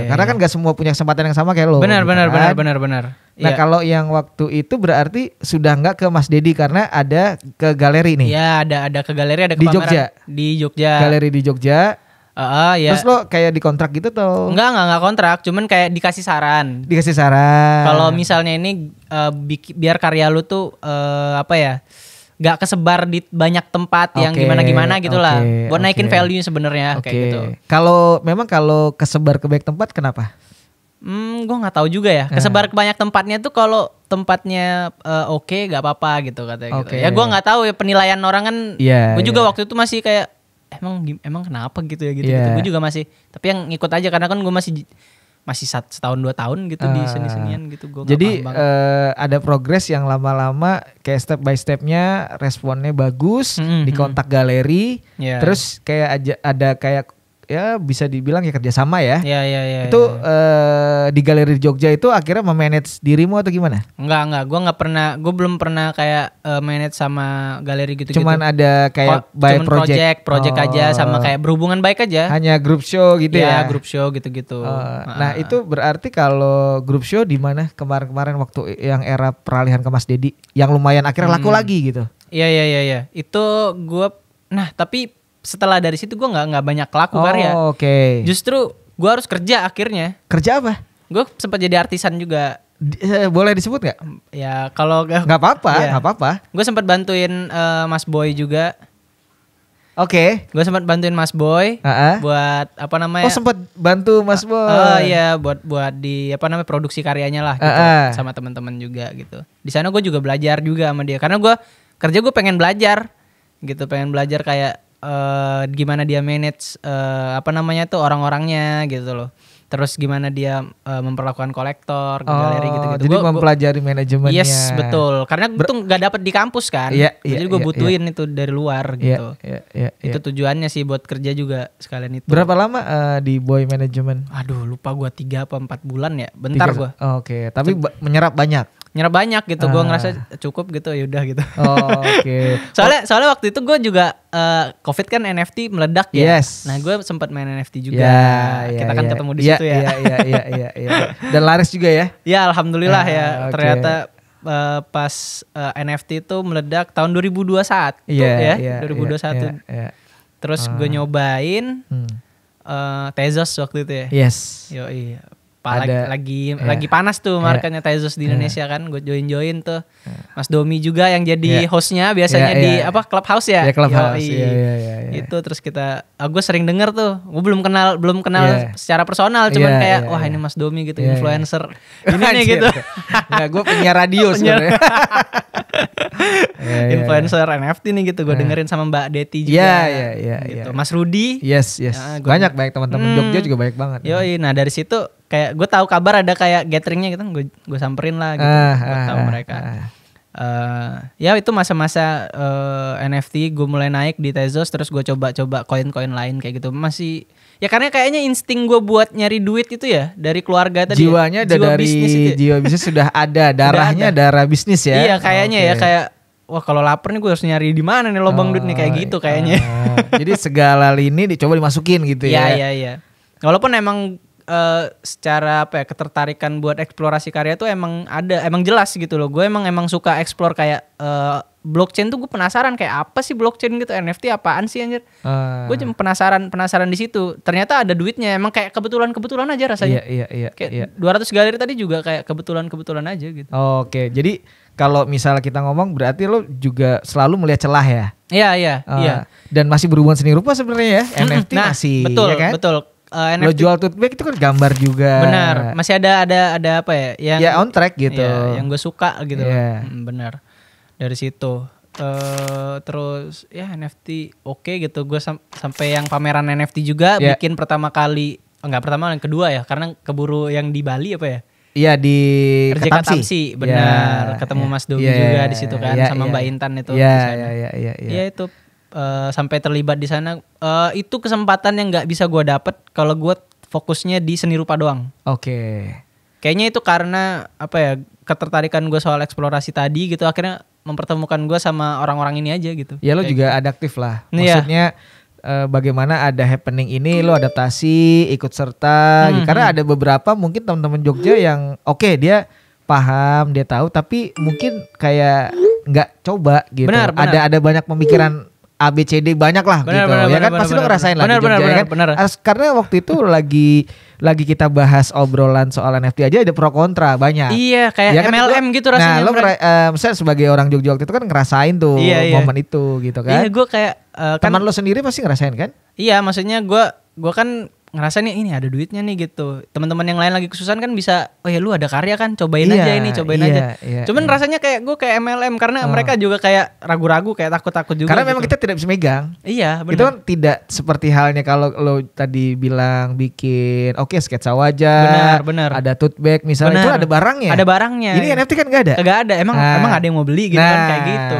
Karena kan gak semua punya kesempatan yang sama kayak lo. Benar. Nah kalau yang waktu itu berarti sudah nggak ke Mas Dedi karena ada ke galeri nih. Iya ada ke galeri, ada ke di pameran Jogja. Di Jogja. Galeri di Jogja. Ya. Terus lo kayak dikontrak gitu tuh? Enggak kontrak, cuman kayak dikasih saran. Kalau misalnya ini biar karya lu tuh apa ya? Gak kesebar di banyak tempat yang gimana gitu lah. Buat naikin value sebenarnya kayak gitu. Kalau kesebar ke banyak tempat kenapa? Gue nggak tahu juga ya. Kesebar ke banyak tempatnya tuh kalau tempatnya gak apa-apa gitu katanya gitu. Ya gue nggak tahu ya penilaian orang kan. Gue juga waktu itu masih kayak emang kenapa gitu ya gitu. Gue juga masih. Tapi yang ngikut aja karena kan gue masih setahun 2 tahun gitu di seni-senian gitu. Gua jadi ada progres yang lama-lama kayak step by stepnya responnya bagus di kontak galeri, terus kayak ada kayak ya bisa dibilang ya kerjasama ya. Iya. Itu di galeri di Jogja itu akhirnya memanage dirimu atau gimana? Enggak. Gue belum pernah kayak manage sama galeri gitu. Cuman ada kayak by project aja sama kayak berhubungan baik aja. Hanya grup show gitu ya? Iya, grup show gitu-gitu. Nah itu berarti kalau grup show di mana kemarin waktu yang era peralihan ke Mas Dedi yang lumayan akhirnya laku lagi gitu? Iya. Itu gue, tapi setelah dari situ gue nggak banyak laku karya. Oke. Justru gue harus kerja akhirnya. Kerja apa? Gue sempat jadi artisan juga. Boleh disebut nggak? Ya kalau nggak apa-apa, nggak apa-apa. Gue sempat bantuin Mas Boy juga. Oke. Gue sempat bantuin Mas Boy buat apa namanya? Oh sempat bantu Mas Boy. Iya buat di apa namanya produksi karyanya lah gitu sama teman-teman juga gitu. Di sana gue juga belajar juga sama dia karena gue kerja gue pengen belajar gitu, pengen belajar kayak gimana dia manage apa namanya tuh orang-orangnya gitu loh. Terus gimana dia memperlakukan kolektor, galeri gitu-gitu. Jadi mempelajari manajemennya. Yes, betul. Karena itu nggak dapat di kampus kan. Jadi gue butuhin itu dari luar gitu. Itu tujuannya sih buat kerja juga sekalian itu. Berapa lama di Boy Management? Aduh, lupa gue 3 apa 4 bulan ya. Bentar gue. Oke, tapi menyerap banyak. Nyerap banyak gitu, gue ngerasa cukup gitu, yaudah gitu. Oke. Soalnya waktu itu gue juga COVID kan NFT meledak ya. Yes. Nah gue sempat main NFT juga. Kita kan ketemu di situ ya. Iya. Dan laris juga ya? Ya alhamdulillah ya. Ternyata pas NFT itu meledak tahun 2021 ya. 2021. Terus gue nyobain Tezos waktu itu ya. Yes. Yoi. Lagi panas tuh marketnya Tezos di Indonesia kan, gue join tuh. Mas Domi juga yang jadi hostnya biasanya di apa Clubhouse ya. Clubhouse. Itu terus gue sering denger tuh. Gue belum kenal secara personal, cuman kayak wah ini Mas Domi gitu, influencer. Ini nih gitu. Nah, gue penyiar radio sebenarnya. Influencer NFT nih gitu, gue dengerin sama Mbak Deti juga. Gitu. Mas Rudi. Yes. Banyak teman-teman Jogja juga banyak banget. Yoi, nah dari situ kayak gue tahu kabar ada kayak gatheringnya gitu, gue samperin lah gitu, gue tahu mereka. Ya itu masa-masa NFT gue mulai naik di Tezos, terus gue coba koin-koin lain kayak gitu. Masih ya karena kayaknya insting gue buat nyari duit itu ya dari keluarga tadi. Jiwanya jiwa dari bisnis itu ya? Jiwa bisnis sudah ada, darahnya darah bisnis ya. Iya kayaknya ya kayak wah kalau lapar nih gue harus nyari di mana nih lubang duit nih kayak gitu kayaknya. Jadi segala lini dicoba dimasukin gitu ya. Iya. Walaupun emang secara apa ya ketertarikan buat eksplorasi karya tuh emang ada, emang jelas gitu loh. Gue emang suka explore kayak blockchain tuh gue penasaran kayak apa sih blockchain gitu, NFT apaan sih anjir. Gue cuma penasaran di situ. Ternyata ada duitnya, emang kayak kebetulan aja rasanya. Iya. Kayak 200 galeri tadi juga kayak kebetulan aja gitu. Oke, jadi kalau misalnya kita ngomong berarti lo juga selalu melihat celah ya. Iya. Dan masih berhubungan seni rupa sebenarnya ya. NFT masih. Betul, ya kan? betul. NFT. Lo jual tote bag itu kan gambar juga. Benar, masih ada apa ya yang ya on track gitu. Ya, yang gue suka gitu. Benar. Dari situ terus ya NFT oke gitu. Gue sampai yang pameran NFT juga bikin pertama kali, enggak pertama, yang kedua ya, karena keburu yang di Bali apa ya? Iya di Ketamsi, benar. Ketemu Mas Domi juga di situ kan sama Mbak Intan itu. Iya itu. Sampai terlibat di sana, itu kesempatan yang nggak bisa gue dapet kalau gue fokusnya di seni rupa doang. Oke. Kayaknya itu karena apa ya, ketertarikan gue soal eksplorasi tadi gitu, akhirnya mempertemukan gue sama orang-orang ini aja gitu. Ya lo juga adaptif lah. Maksudnya bagaimana ada happening ini lo adaptasi, ikut serta. Karena ada beberapa mungkin teman-teman Jogja yang dia paham, dia tahu, tapi mungkin kayak nggak coba gitu. Benar. Ada banyak pemikiran ABCD banyak lah gitu. Ya kan pasti lo ngerasain lah di Jogja kan. Karena waktu itu lagi kita bahas obrolan soal NFT aja ada pro kontra banyak. Iya kayak ya kan, MLM gitu rasanya. Nah lo misalnya sebagai orang Jogja waktu itu kan ngerasain tuh momen itu gitu kan. Iya gue kayak teman lo sendiri pasti ngerasain kan? Iya maksudnya gue kan ngerasa nih ini ada duitnya nih gitu. Teman-teman yang lain lagi kesusahan kan bisa, oh ya lu ada karya kan, cobain aja ini, aja. Cuman rasanya kayak gue kayak MLM karena mereka juga kayak ragu-ragu, kayak takut-takut juga. Karena gitu. Memang kita tidak bisa megang. Iya, benar. Itu kan tidak seperti halnya kalau lo tadi bilang bikin sketsa wajah. Benar. Ada tote bag misalnya, itu ada barangnya. Ada barangnya. Ini NFT kan enggak ada. Enggak ada. Emang ada yang mau beli gitu kan kayak gitu.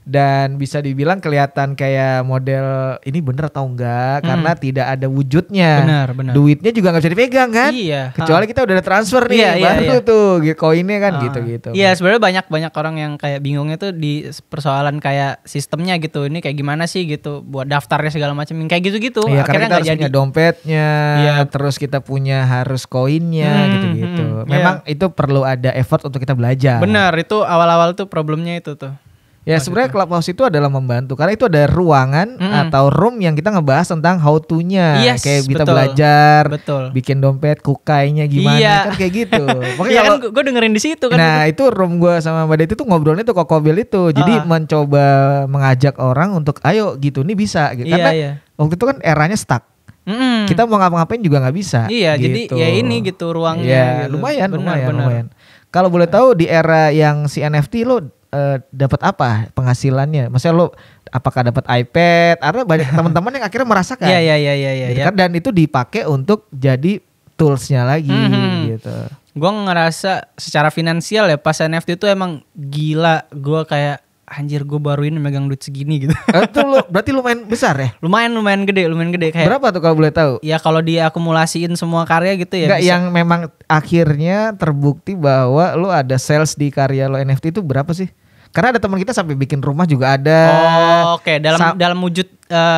Dan bisa dibilang kelihatan kayak model ini bener atau enggak karena tidak ada wujudnya. Benar. Duitnya juga nggak bisa dipegang kan? Iya. Kecuali kita udah ada transfer nih, baru tuh koinnya kan gitu. Iya sebenarnya banyak orang yang kayak bingungnya tuh di persoalan kayak sistemnya gitu. Ini kayak gimana sih gitu, buat daftarnya segala macam kayak gitu-gitu. Iya, karena kita harus punya dompetnya, terus kita punya harus koinnya gitu. Memang itu perlu ada effort untuk kita belajar. Benar, itu awal-awal tuh problemnya itu tuh. Ya sebenarnya Clubhouse itu adalah membantu karena itu ada ruangan atau room yang kita ngebahas tentang how to-nya. Yes, kayak kita betul. belajar, Betul. bikin dompet, kukainya gimana Iya. kan kayak gitu. Makanya Iya kalau kan gue dengerin di situ kan. nah itu room gue sama Mbak Deti tuh ngobrolnya tuh kokobel itu. Jadi mencoba mengajak orang untuk ayo gitu nih bisa gitu. Karena waktu itu kan eranya stuck. Kita mau ngapa-ngapain juga nggak bisa. Iya gitu. jadi ya ini gitu ruangnya. Ya, gitu. lumayan. Benar. Kalau boleh tahu di era yang si NFT lo dapat apa penghasilannya? Maksudnya lo apakah dapat iPad? Karena banyak teman-teman yang akhirnya merasakan. Iya. Gitu kan? Dan itu dipakai untuk jadi toolsnya lagi gitu. Gue ngerasa secara finansial ya pas NFT itu emang gila. Gue kayak anjir gue baru ini megang duit segini gitu. Itu lo berarti lumayan besar ya? lumayan gede kayak. Berapa tuh kalau boleh tahu? Ya kalau diakumulasiin semua karya gitu ya. Enggak yang memang akhirnya terbukti bahwa lo ada sales di karya lo NFT itu berapa sih? Karena ada teman kita sampai bikin rumah juga ada. Oh, oke. Dalam wujud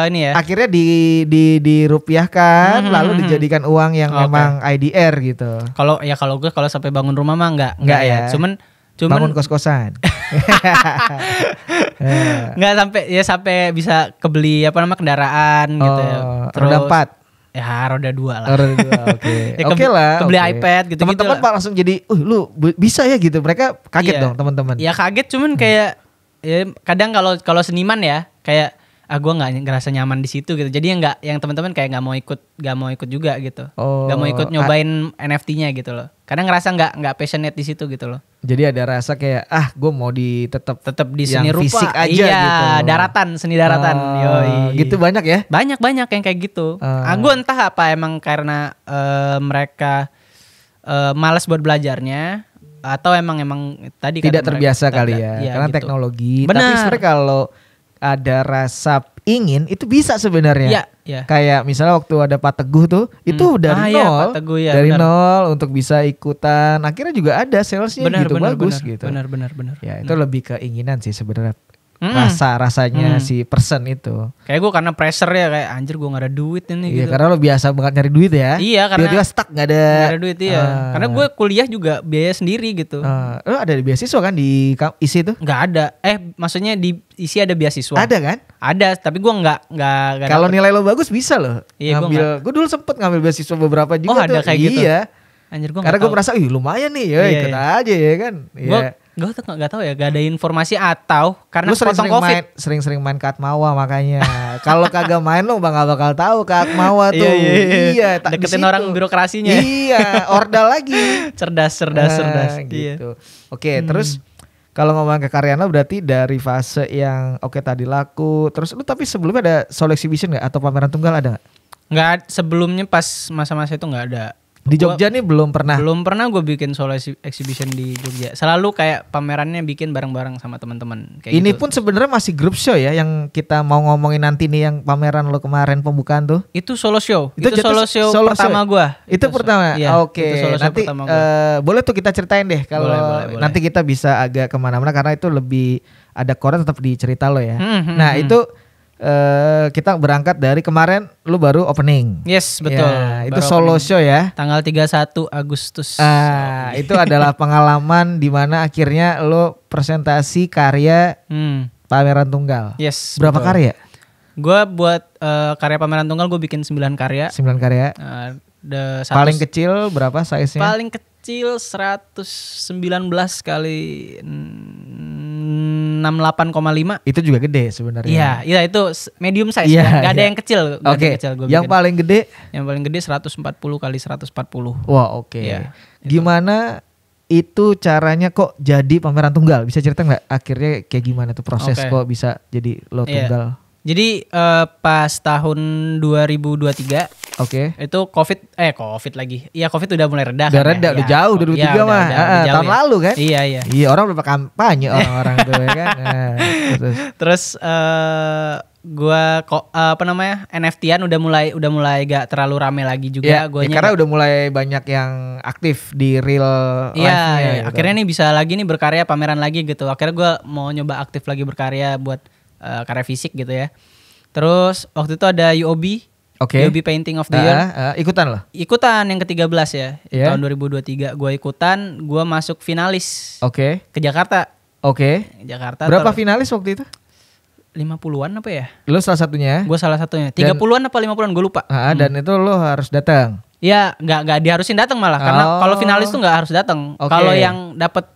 ini ya. Akhirnya dirupiahkan lalu dijadikan uang yang memang IDR gitu. Kalau gue kalau sampai bangun rumah mah enggak ya. Cuman bangun kos-kosan. Enggak sampai bisa kebeli kendaraan gitu ya. Terus roda 4. Ya roda 2 lah. Roda 2 oke. Oke lah. Kebeli iPad gitu. Teman-teman Pak langsung jadi, lu bisa ya gitu. Mereka kaget dong teman-teman. Ya kaget cuman kayak ya kadang kalau seniman ya kayak gue nggak ngerasa nyaman di situ gitu. Jadi yang teman-teman kayak nggak mau ikut juga gitu. Nggak mau ikut nyobain NFT-nya gitu loh. Kadang ngerasa nggak passionate di situ gitu loh. Jadi ada rasa kayak gue mau tetap di seni rupa fisik aja iya, gitu. Seni daratan. Yoi. Gitu banyak ya? Banyak yang kayak gitu. Gue entah apa emang karena mereka malas buat belajarnya atau emang tadi tidak terbiasa kali ya, karena gitu. Teknologi. Benar. Tapi sebenarnya kalau ada rasa ingin itu bisa sebenarnya. Iya. Kayak misalnya waktu ada Pak Teguh tuh itu dari nol. Pak Teguh, ya, dari benar. nol untuk bisa ikutan. Akhirnya juga ada salesnya gitu bagus gitu. Benar. Ya itu lebih keinginan sih sebenarnya. Rasanya si person itu. Kayak gue karena pressure ya kayak anjir gue gak ada duit ini Iya, gitu. karena lo biasa banget nyari duit ya. Iya karena tiba-tiba stuck gak ada duit karena gue kuliah juga biaya sendiri gitu. Lo ada beasiswa kan di ISI tuh? Nggak ada. Maksudnya di ISI ada beasiswa. Ada kan? Ada, tapi gue nggak. Kalau nilai lo bagus bisa loh. Iya, gue dulu sempet ngambil beasiswa beberapa juga tuh. Ada kayak gitu. Iya. Anjir gue. Karena gue merasa, lumayan nih, ya ikut aja ya kan. Gue tuh nggak tahu ya, gak ada informasi atau karena lu potong COVID. Sering-sering main ke Atmawa makanya. Kalau kagak main lo gak bakal tahu ke Atmawa tuh. Iya, deketin orang birokrasinya. Iya, ordal lagi. cerdas. Gitu. Oke, terus kalau ngomong ke karya lo berarti dari fase yang tadi laku, terus lu tapi sebelumnya ada solo exhibition gak? Atau pameran tunggal ada gak? Nggak, sebelumnya pas masa-masa itu nggak ada. Di Jogja nih belum pernah gue bikin solo exhibition di Jogja. Selalu kayak pamerannya bikin bareng-bareng sama teman-teman. Ini gitu. pun sebenarnya masih grup show ya yang kita mau ngomongin nanti nih yang pameran lo kemarin pembukaan tuh. Itu solo show. Itu solo show pertama gue. Itu pertama. Iya, Oke. Nanti boleh tuh kita ceritain deh kalau boleh. nanti kita bisa agak kemana-mana karena itu lebih ada core tetap di cerita lo ya. Nah itu kita berangkat dari kemarin lu baru opening. Yes, betul. Ya, itu solo show ya. Tanggal 31 Agustus. Itu adalah pengalaman di mana akhirnya lu presentasi karya pameran tunggal. Yes. Berapa karya? Gue buat karya pameran tunggal gue bikin 9 karya. 9 karya. Paling kecil berapa size-nya? Paling kecil 119 kali 68,5. Itu juga gede sebenarnya. Iya itu medium size ya. Gak ada yang kecil. Oke. Yang paling gede? Yang paling gede 140 kali 140. Wah, oke. Ya, gimana itu caranya kok jadi pameran tunggal? Bisa cerita nggak akhirnya kayak gimana tuh proses kok bisa jadi lo tunggal? Jadi pas tahun 2023 itu COVID lagi. Iya COVID udah mulai reda. Udah reda, udah jauh 2023 mah. Tahun lalu kan? Iya. Iya orang udah kampanye orang-orang tuh ya kan. Terus gua NFT-an udah mulai gak terlalu rame lagi juga. Karena udah mulai banyak yang aktif di real life-nya. Iya. Akhirnya nih bisa lagi nih berkarya pameran lagi gitu. Akhirnya gua mau nyoba aktif lagi berkarya buat karya fisik gitu ya. Terus waktu itu ada UOB UOB Painting of the Year. Ikutan loh? Ikutan yang ke-13 ya. Tahun 2023 gue ikutan, gue masuk finalis. Ke Jakarta. Oke. Jakarta. Berapa finalis waktu itu? 50-an apa ya? Lu salah satunya. Gue salah satunya. 30-an apa 50-an gue lupa. Dan itu lu harus datang. Ya, nggak diharusin datang malah karena kalau finalis tuh nggak harus datang. Oke. Kalau yang dapat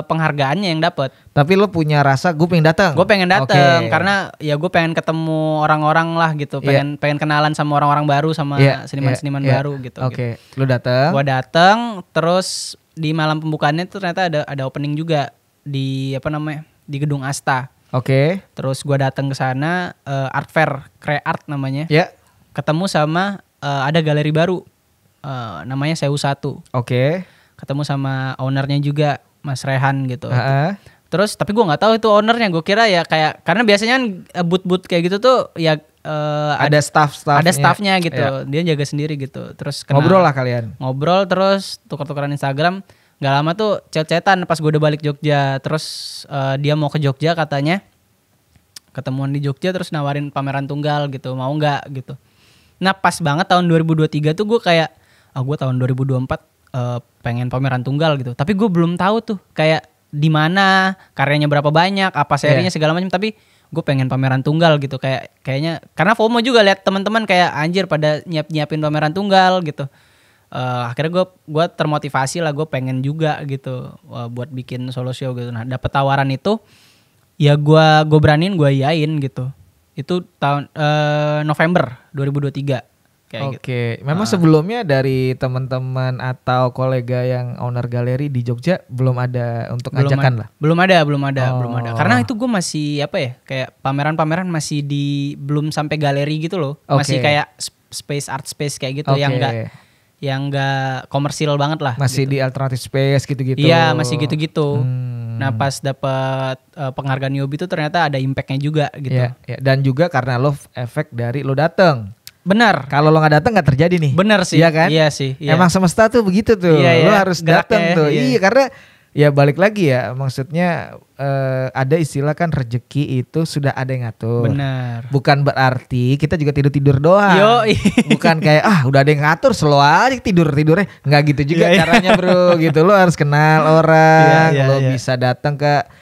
penghargaannya yang dapat. Tapi lu punya rasa gue pengen datang. Gue pengen datang karena ya gue pengen ketemu orang-orang lah gitu, pengen kenalan sama orang-orang baru, sama seniman-seniman baru gitu. Oke. Lu datang. Gue datang, terus di malam pembukaannya tuh ternyata ada opening juga di di Gedung Asta. Oke. Terus gue datang ke sana, art fair, Creart namanya. Ya. Ketemu sama ada galeri baru, namanya Sewu 1. Oke. Ketemu sama ownernya juga, Mas Rehan gitu. Terus tapi gue nggak tahu itu ownernya, gue kira ya kayak karena biasanya booth-booth kayak gitu tuh ya ada staffnya gitu, dia jaga sendiri gitu. Terus ngobrol lah kalian. Ngobrol terus tukar-tukaran Instagram. Gak lama tuh chat-chatan pas gue udah balik Jogja. Terus dia mau ke Jogja katanya, ketemuan di Jogja terus nawarin pameran tunggal gitu, mau nggak gitu. Nah pas banget tahun 2023 tuh gue kayak gue tahun 2024 pengen pameran tunggal gitu, tapi gue belum tahu tuh kayak di mana, karyanya berapa banyak, apa serinya segala macam. Tapi gue pengen pameran tunggal gitu, kayaknya karena FOMO juga lihat teman-teman kayak anjir pada nyiapin pameran tunggal gitu. Akhirnya gue termotivasi lah, gue pengen juga gitu buat bikin solo show gitu. Nah dapet tawaran itu ya gue beraniin, gue iyain gitu. Itu tahun November 2023. Oke, memang sebelumnya dari teman-teman atau kolega yang owner galeri di Jogja belum ada untuk ajakan lah. Belum ada. Karena itu gue masih kayak pameran-pameran masih belum sampai galeri gitu loh. Masih kayak art space kayak gitu yang enggak komersil banget lah. Masih gitu. di alternative space gitu-gitu. Iya, masih gitu-gitu. Nah pas dapat penghargaan Yobi itu ternyata ada impactnya juga gitu. Ya. Dan juga karena lo efek dari lo dateng. Benar. Kalau lo nggak datang nggak terjadi nih. Benar sih. Iya kan? Iya sih. Iya. Emang semesta tuh begitu tuh. Lo harus datang tuh. Iya karena ya balik lagi ya. Maksudnya ada istilah kan rezeki itu sudah ada yang ngatur. Benar. Bukan berarti kita juga tidur doang. Bukan kayak udah ada yang ngatur slow aja tidurnya. Nggak gitu juga caranya bro. Gitu lo harus kenal orang. Lo bisa datang ke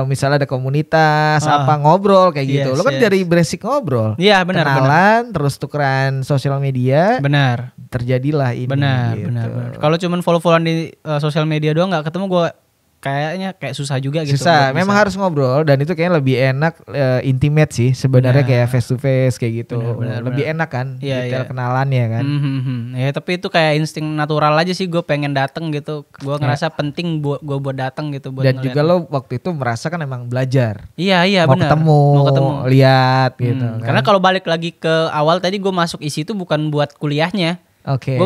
misalnya ada komunitas ngobrol kayak gitu. Lo kan dari basic ngobrol. Iya benar. Kenalan terus tukeran sosial media. Benar. Terjadilah ini. Benar. Kalau cuman follow-followan di sosial media doang nggak ketemu, gue kayaknya kayak susah juga gitu. Susah. Memang harus ngobrol dan itu kayaknya lebih enak intimate sih sebenarnya kayak face to face kayak gitu. Lebih enak kan detail kenalannya kan. Ya tapi itu kayak insting natural aja sih, gue pengen dateng gitu. Gue ngerasa penting buat datang gitu buat dan juga lo waktu itu merasa kan emang belajar. Iya mau benar. Ketemu, lihat gitu kan. Karena kalau balik lagi ke awal tadi, gue masuk isi itu bukan buat kuliahnya. Gue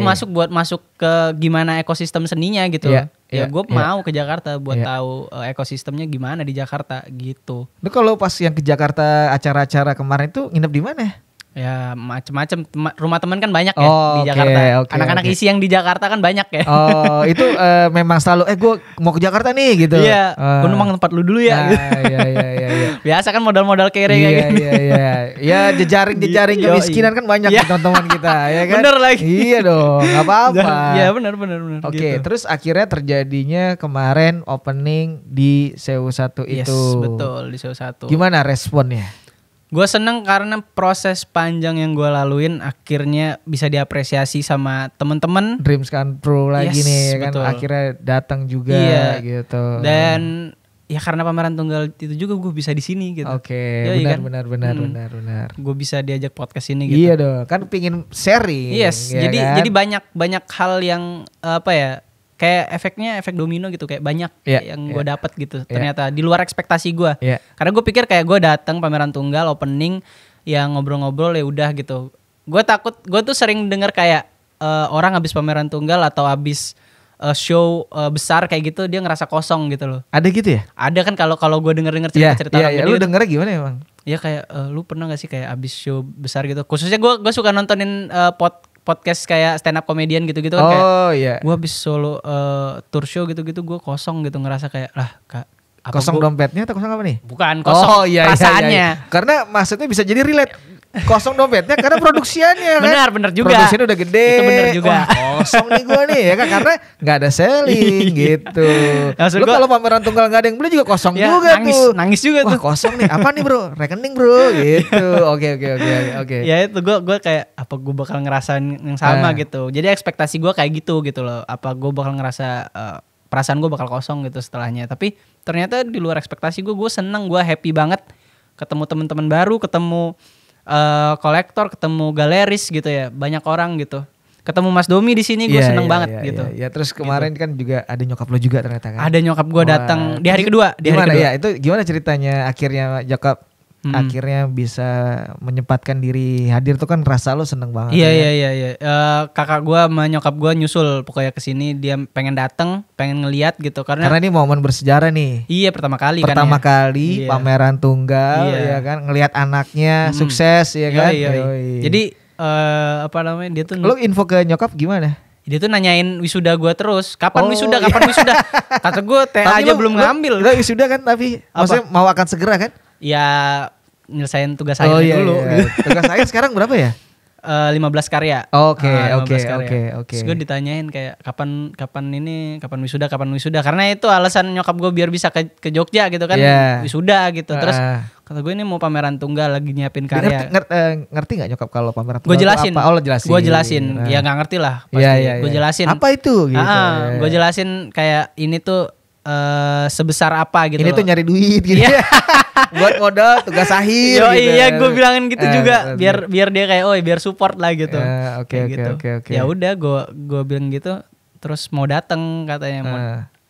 masuk ke gimana ekosistem seninya gitu. Gue mau ke Jakarta buat tahu ekosistemnya gimana di Jakarta gitu. Lu kalau pas yang ke Jakarta acara-acara kemarin itu nginep di mana? Ya macem-macem, rumah teman kan banyak ya di Jakarta. Anak-anak isi yang di Jakarta kan banyak ya. Itu memang selalu gue mau ke Jakarta nih gitu. Iya, gue numpang tempat lu dulu ya. Iya. Biasa kan modal-modal kere kayak gitu. Iya. Ya jejaring kemiskinan kan banyak teman-teman kita ya kan. Bener lagi. Iya dong, enggak apa-apa. Iya benar. Oke, terus akhirnya terjadinya kemarin opening di Sewu 1 itu. Yes, betul di Sewu 1. Gimana responnya? Gue seneng karena proses panjang yang gue laluin akhirnya bisa diapresiasi sama temen-temen. Dreams come true lagi nih kan, akhirnya datang juga gitu. Dan ya karena pameran tunggal itu juga gue bisa di sini gitu. Oke, benar. Gue bisa diajak podcast ini gitu. Iya dong, kan pingin sharing. Yes, ya jadi banyak hal yang kayak efek domino gitu, kayak banyak yang gue dapat gitu. Ternyata di luar ekspektasi gue. Karena gue pikir kayak gue datang pameran tunggal opening yang ngobrol-ngobrol ya udah gitu. Gue tuh sering dengar kayak orang habis pameran tunggal atau habis show besar kayak gitu dia ngerasa kosong gitu loh. Ada gitu ya? Ada kan kalau gue denger cerita orang dia. Lu dengernya gimana emang? Ya kayak lu pernah gak sih kayak abis show besar gitu? Khususnya gue suka nontonin podcast kayak stand up comedian gitu-gitu kan, kayak gue habis solo tour show gitu-gitu gue kosong gitu, ngerasa kayak kosong dompetnya atau kosong apa nih? Bukan kosong perasaannya. Karena maksudnya bisa jadi relate. kosong dompetnya karena produksiannya kan. Benar juga. Produksinya udah gede. Itu benar juga. Wah, kosong nih gue nih ya kan karena nggak ada selling gitu. Maksud Lu gua- kalau pameran tunggal nggak ada yang beli juga kosong Ya, juga tuh. nangis juga Wah tuh. kosong nih. Apa nih bro? Rekening bro gitu. Oke. Ya itu gue kayak apa gue bakal ngerasain yang sama gitu. Jadi ekspektasi gue kayak gitu loh. Apa gue bakal ngerasa perasaan gue bakal kosong gitu setelahnya. Tapi ternyata di luar ekspektasi gue seneng, gue happy banget ketemu teman-teman baru, ketemu kolektor, ketemu galeris gitu ya, banyak orang gitu. Ketemu Mas Domi di sini gue seneng banget gitu. Ya terus kemarin kan juga ada nyokap lo juga ternyata kan. Ada nyokap gue datang di hari kedua. Gimana ya? Itu gimana ceritanya akhirnya nyokap akhirnya bisa menyempatkan diri hadir tuh kan rasa lo seneng banget. Iya. Kakak gue sama nyokap gue nyusul pokoknya kesini, dia pengen datang, pengen ngeliat gitu karena ini momen bersejarah nih. iya pertama kali kali pameran tunggal ya kan, ngelihat anaknya sukses ya kan. Yoi. Jadi apa namanya dia tuh lo info ke nyokap gimana? Dia tuh nanyain wisuda gue terus, kapan wisuda. Kata gue TA aja belum ngambil. Lo wisuda kan tapi maksudnya mau akan segera kan? Ya nyelesain tugas akhir dulu. Iya. Tugas akhir sekarang berapa ya? 15 karya. Oke. Terus gue ditanyain kayak kapan wisuda karena itu alasan nyokap gue biar bisa ke Jogja gitu kan. Wisuda gitu. Terus kata gue ini mau pameran tunggal lagi nyiapin karya. Ngerti nggak nyokap kalau pameran tunggal? Gue jelasin. Apa? Oh, lo jelasin. Gue jelasin. Ya nggak ngerti lah pasti. Gue jelasin. Apa itu gitu. Gue jelasin kayak ini tuh sebesar apa gitu. Ini tuh nyari duit gitu. Buat modal tugas akhir gitu. Iya gue bilangin gitu juga biar dia kayak biar support lah gitu. Oke. Ya udah gue bilang gitu terus mau datang katanya.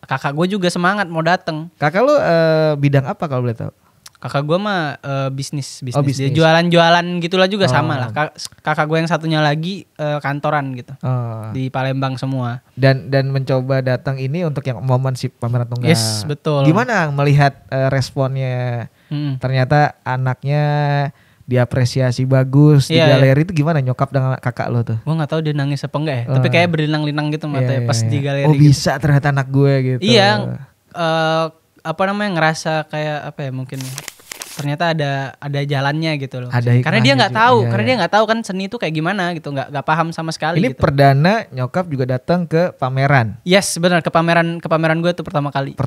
Kakak gue juga semangat mau datang. Kakak lu bidang apa kalau boleh tahu? Kakak gue mah bisnis. Bisnis. Dia jualan gitulah juga sama lah. Kakak gue yang satunya lagi kantoran gitu. Di Palembang semua. Dan mencoba datang ini untuk yang momen si pameran tunggal. Yes, betul. Gimana melihat responnya? Ternyata anaknya diapresiasi bagus di galeri itu gimana nyokap dengan kakak lo tuh? Gue nggak tahu dia nangis apa enggak ya. Tapi kayak berlinang-linang gitu matanya pas di galeri. Bisa ternyata anak gue gitu. Iya. Apa namanya ngerasa kayak apa ya mungkin ternyata ada jalannya gitu loh. Karena dia nggak tahu, karena dia nggak tahu kan seni itu kayak gimana gitu, nggak paham sama sekali. Ini gitu. perdana nyokap juga datang ke pameran. Yes, benar ke pameran gue tuh pertama kali.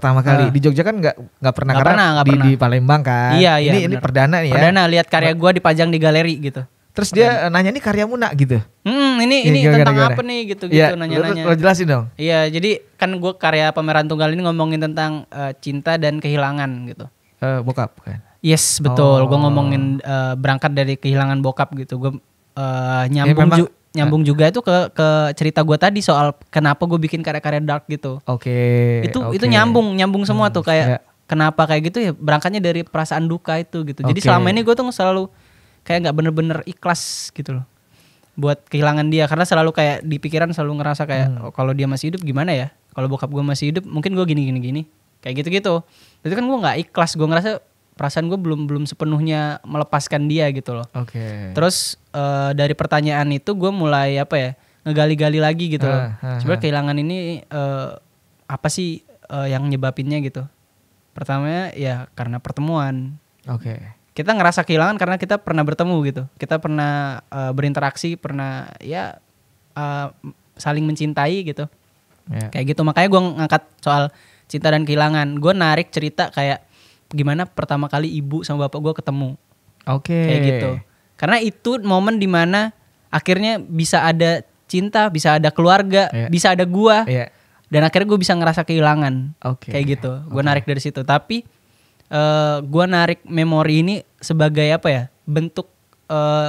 Di Jogja kan nggak pernah di Palembang kan. Iya. Ini perdana nih ya. Perdana lihat karya gue dipajang di galeri gitu. Terus dia nanya ini karyamu nak gitu. Ini tentang apa nih gitu nanya-nanya. Lo jelasin dong. Iya, jadi kan gue karya pameran tunggal ini ngomongin tentang cinta dan kehilangan gitu. Bokap kan. Yes, betul. Gue ngomongin berangkat dari kehilangan bokap gitu. Gue nyambung juga itu ke cerita gue tadi soal kenapa gue bikin karya-karya dark gitu. Itu nyambung semua tuh kayak kenapa kayak gitu ya berangkatnya dari perasaan duka itu gitu. Jadi selama ini gue tuh selalu kayak nggak bener-bener ikhlas gitu loh buat kehilangan dia karena selalu kayak di pikiran selalu ngerasa kayak kalau dia masih hidup gimana ya, kalau bokap gue masih hidup mungkin gue gini kayak gitu. Itu kan gue nggak ikhlas, gue ngerasa perasaan gue belum sepenuhnya melepaskan dia gitu loh. Terus dari pertanyaan itu gue mulai ngegali-gali lagi gitu loh. Sebenarnya kehilangan ini apa sih yang nyebabinnya gitu. Pertamanya ya karena pertemuan. Kita ngerasa kehilangan karena kita pernah bertemu gitu. Kita pernah berinteraksi, pernah saling mencintai gitu. Kayak gitu. Makanya gue ngangkat soal cinta dan kehilangan. Gue narik cerita kayak gimana pertama kali ibu sama bapak gue ketemu. Kayak gitu. Karena itu momen dimana akhirnya bisa ada cinta, bisa ada keluarga, bisa ada gue. Dan akhirnya gue bisa ngerasa kehilangan. Kayak gitu. Gue narik dari situ. Tapi gue narik memori ini sebagai bentuk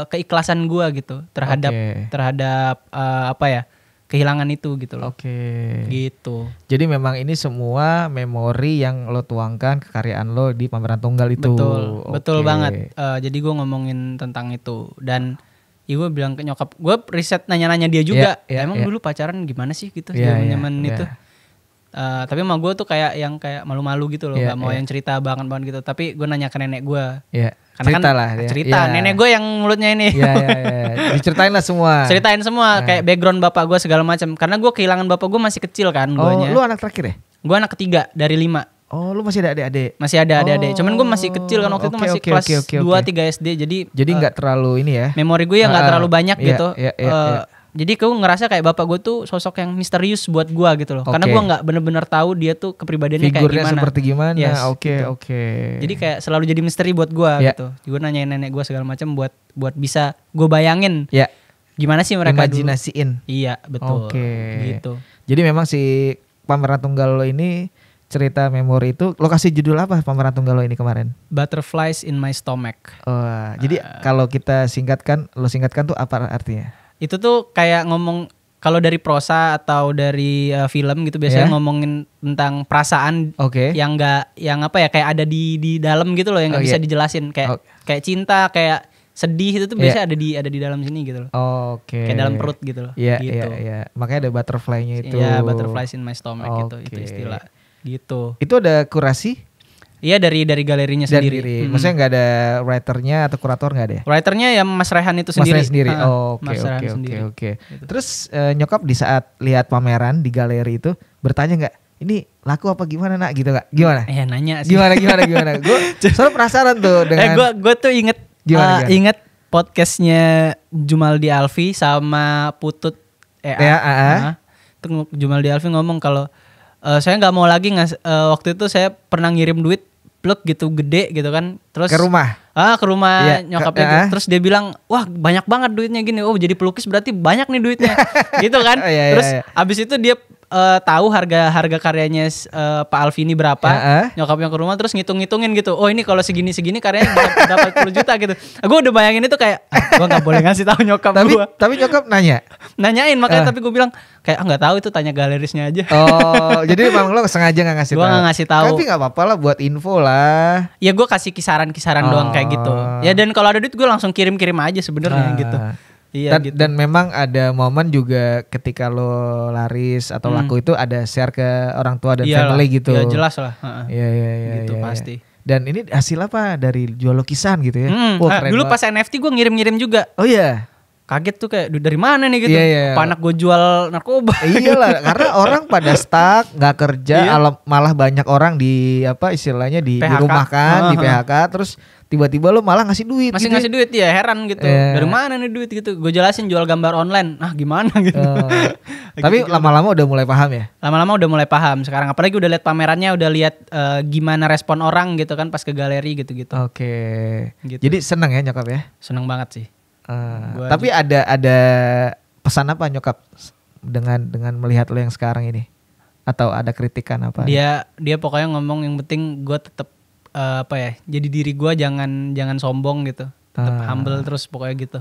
keikhlasan gue gitu terhadap kehilangan itu gitu loh. Gitu. Jadi memang ini semua memori yang lo tuangkan kekaryaan lo di pameran tunggal itu. Betul banget. Jadi gue ngomongin tentang itu dan gue bilang ke nyokap, gue riset nanya-nanya dia juga. Emang dulu pacaran gimana sih gitu zaman itu. Tapi emang gue tuh kayak malu-malu gitu loh, gak mau yang cerita banget gitu. Tapi gue nanya ke nenek gue. Karena cerita. Nenek gue yang mulutnya ini. Diceritain lah semua. Ceritain semua kayak background bapak gue segala macam. Karena gue kehilangan bapak gue masih kecil kan. Lu anak terakhir ya? Gue anak ketiga dari 5. Oh, lu masih ada adik-adik? Masih ada adik-adik. Cuman gue masih kecil kan waktu itu masih kelas 2-3 SD. Jadi nggak terlalu ini ya. Memori gue ya nggak terlalu banyak gitu. Iya. Jadi gue ngerasa kayak bapak gue tuh sosok yang misterius buat gue gitu loh. Karena gue nggak bener-bener tahu dia tuh kepribadiannya kayak gimana. Figurnya seperti gimana. Yes, Oke. Jadi kayak selalu jadi misteri buat gue gitu. Gue nanyain nenek gue segala macam buat bisa gue bayangin. Ya. Gimana sih mereka imajinasiin. Iya betul. Gitu. Jadi memang si Pameran Tunggal lo ini cerita memori itu, lo kasih judul apa Pameran Tunggal lo ini kemarin? Butterflies in My Stomach. Jadi kalau kita lo singkatkan tuh apa artinya? Itu tuh kayak ngomong, kalau dari prosa atau dari film gitu biasanya ngomongin tentang perasaan yang kayak ada di dalam gitu loh, yang nggak bisa dijelasin, kayak cinta, kayak sedih, itu tuh biasanya ada di dalam sini gitu loh. Kayak dalam perut gitu loh. Iya. Makanya ada butterfly-nya itu. Iya, butterflies in my stomach itu istilah. Gitu. Itu ada kurasi? Iya, dari galerinya sendiri. Maksudnya nggak ada writernya atau kurator nggak ada ya? Writernya ya Mas Rehan itu sendiri. Mas Rehan sendiri. Oke. Gitu. Terus nyokap di saat lihat pameran di galeri itu bertanya nggak, ini laku apa gimana nak gitu nggak? Gimana? Nanya sih. Gimana? Gue soalnya penasaran tuh dengan. Gue tuh inget podcastnya Jumaldi Alfi sama Putut Tuh Jumaldi Alfi ngomong kalau saya nggak mau lagi waktu itu saya pernah ngirim duit plug gitu gede gitu kan, terus ke rumah nyokapnya terus dia bilang, wah banyak banget duitnya gini, jadi pelukis berarti banyak nih duitnya gitu kan. Terus abis itu dia tahu harga karyanya Pak Alfi ini berapa, nyokapnya ke rumah terus ngitungin gitu, ini kalau segini karyanya dapat 10 juta gitu. Gue udah bayangin itu kayak gue nggak boleh ngasih tahu nyokap gue. Tapi nyokap nanyain makanya, tapi gue bilang kayak nggak tahu, itu tanya galerisnya aja. Jadi emang lo sengaja nggak ngasih tahu? Gue nggak ngasih tahu. Tapi nggak apa-apa lah, buat info lah. Ya gue kasih kisaran doang kayak gitu. Ya dan kalau ada duit gue langsung kirim aja sebenarnya gitu. Iya, gitu. Dan memang ada momen juga ketika lo laris atau laku itu ada share ke orang tua dan family gitu. Iya jelas lah. Iya. Gitu pasti. Dan ini hasil apa dari jual lukisan gitu ya? Dulu pas NFT gue ngirim juga. Oh iya. Kaget tuh kayak dari mana nih gitu. Apa anak gue jual narkoba? Iyalah, karena orang pada stuck, nggak kerja, malah banyak orang di istilahnya dirumahkan, di PHK, terus tiba-tiba lo malah ngasih duit. Masih gitu ngasih duit ya, heran gitu. Dari mana nih duit gitu? Gue jelasin jual gambar online. Gimana gitu. Tapi lama-lama udah mulai paham ya? Lama-lama udah mulai paham sekarang. Apalagi udah lihat pamerannya, udah lihat gimana respon orang gitu kan pas ke galeri gitu-gitu. Oke. Gitu. Jadi seneng ya nyokap ya? Seneng banget sih. Tapi ada pesan apa nyokap dengan melihat lo yang sekarang ini? Atau ada kritikan apa? Dia pokoknya ngomong yang penting gue tetap jadi diri gue, jangan sombong gitu, tetap humble terus pokoknya gitu.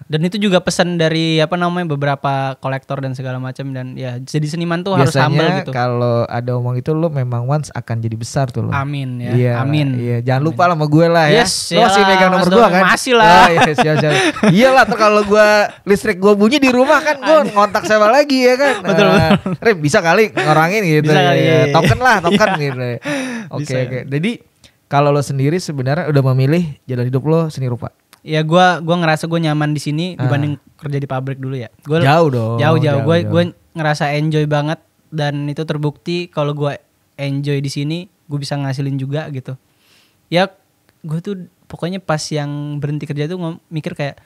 Dan itu juga pesan dari beberapa kolektor dan segala macam, dan ya jadi seniman tuh harus humble gitu. Biasanya kalau ada omong itu lo memang once akan jadi besar tuh lo. Amin ya. Iya, amin. Iya, jangan lupa lah sama gue lah ya. Lo masih megang nomor gue kan? Masih lah. Siap. Iyalah, tuh kalau listrik gue bunyi di rumah kan gue ngontak siapa lagi ya kan. Betul. Rem bisa kali ngorangin gitu. Bisa kali, ya. Token gitu. Oke. Jadi kalau lo sendiri sebenarnya udah memilih jalan hidup lo seni rupa. Ya gue ngerasa gue nyaman di sini dibanding kerja di pabrik dulu ya. Jauh dong. Jauh. Gue ngerasa enjoy banget, dan itu terbukti kalau gue enjoy di sini gue bisa ngasilin juga gitu. Ya gue tuh pokoknya pas yang berhenti kerja tuh mikir kayak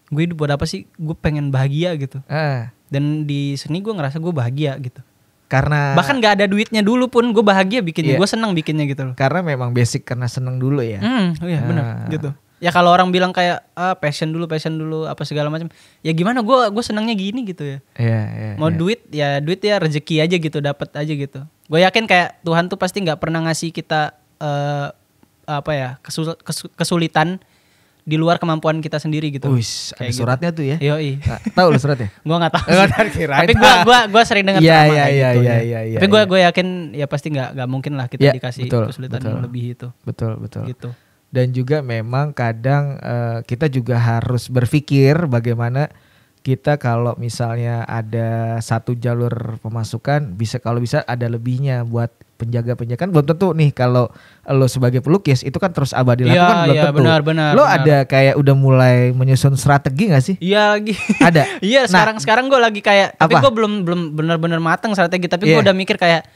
gue hidup buat apa sih? Gue pengen bahagia gitu. Dan di seni gue ngerasa gue bahagia gitu. Karena bahkan nggak ada duitnya dulu pun gue bahagia bikinnya. Gue senang bikinnya gitu loh. Karena memang basic, karena seneng dulu ya. Iya benar gitu. Ya kalau orang bilang kayak passion dulu apa segala macam. Ya gimana, gue senangnya gini gitu ya. Iya. Mau duit ya rezeki aja gitu, dapat aja gitu. Gue yakin kayak Tuhan tuh pasti nggak pernah ngasih kita kesulitan di luar kemampuan kita sendiri gitu. Ada suratnya tuh ya. Yoi. Tahu lu suratnya? Gue nggak tahu. Tapi gue sering dengar ceramah gitu. Iya. Tapi gue yakin ya pasti nggak mungkin lah kita dikasih kesulitan yang lebih itu. Betul. Gitu. Dan juga memang kadang kita juga harus berpikir bagaimana kita kalau misalnya ada satu jalur pemasukan kalau bisa ada lebihnya buat penjaga-penjaga. Kan belum tentu nih kalau lo sebagai pelukis itu kan terus abadi lakukan, belum tentu. Benar. Lo ada kayak udah mulai menyusun strategi gak sih? Iya lagi. Ada. Iya, sekarang gue lagi kayak, tapi gue belum benar-benar matang strategi, tapi gue udah mikir kayak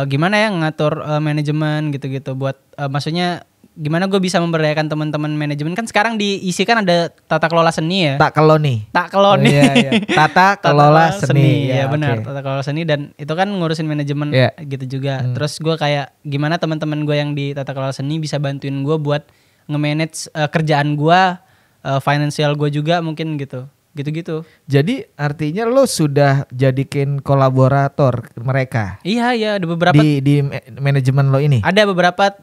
gimana ya ngatur manajemen gitu-gitu buat maksudnya gimana gue bisa memberdayakan teman-teman manajemen. Kan sekarang diisikan ada tata kelola seni ya. Tak keloni. Iya. Tata kelola seni. Ya benar, tata kelola seni, dan itu kan ngurusin manajemen gitu juga. Terus gue kayak gimana teman-teman gue yang di tata kelola seni bisa bantuin gue buat nge-manage kerjaan gue, financial gue juga mungkin gitu. Gitu-gitu. Jadi artinya lo sudah jadikan kolaborator mereka. Iya, ada beberapa di manajemen lo ini. Ada beberapa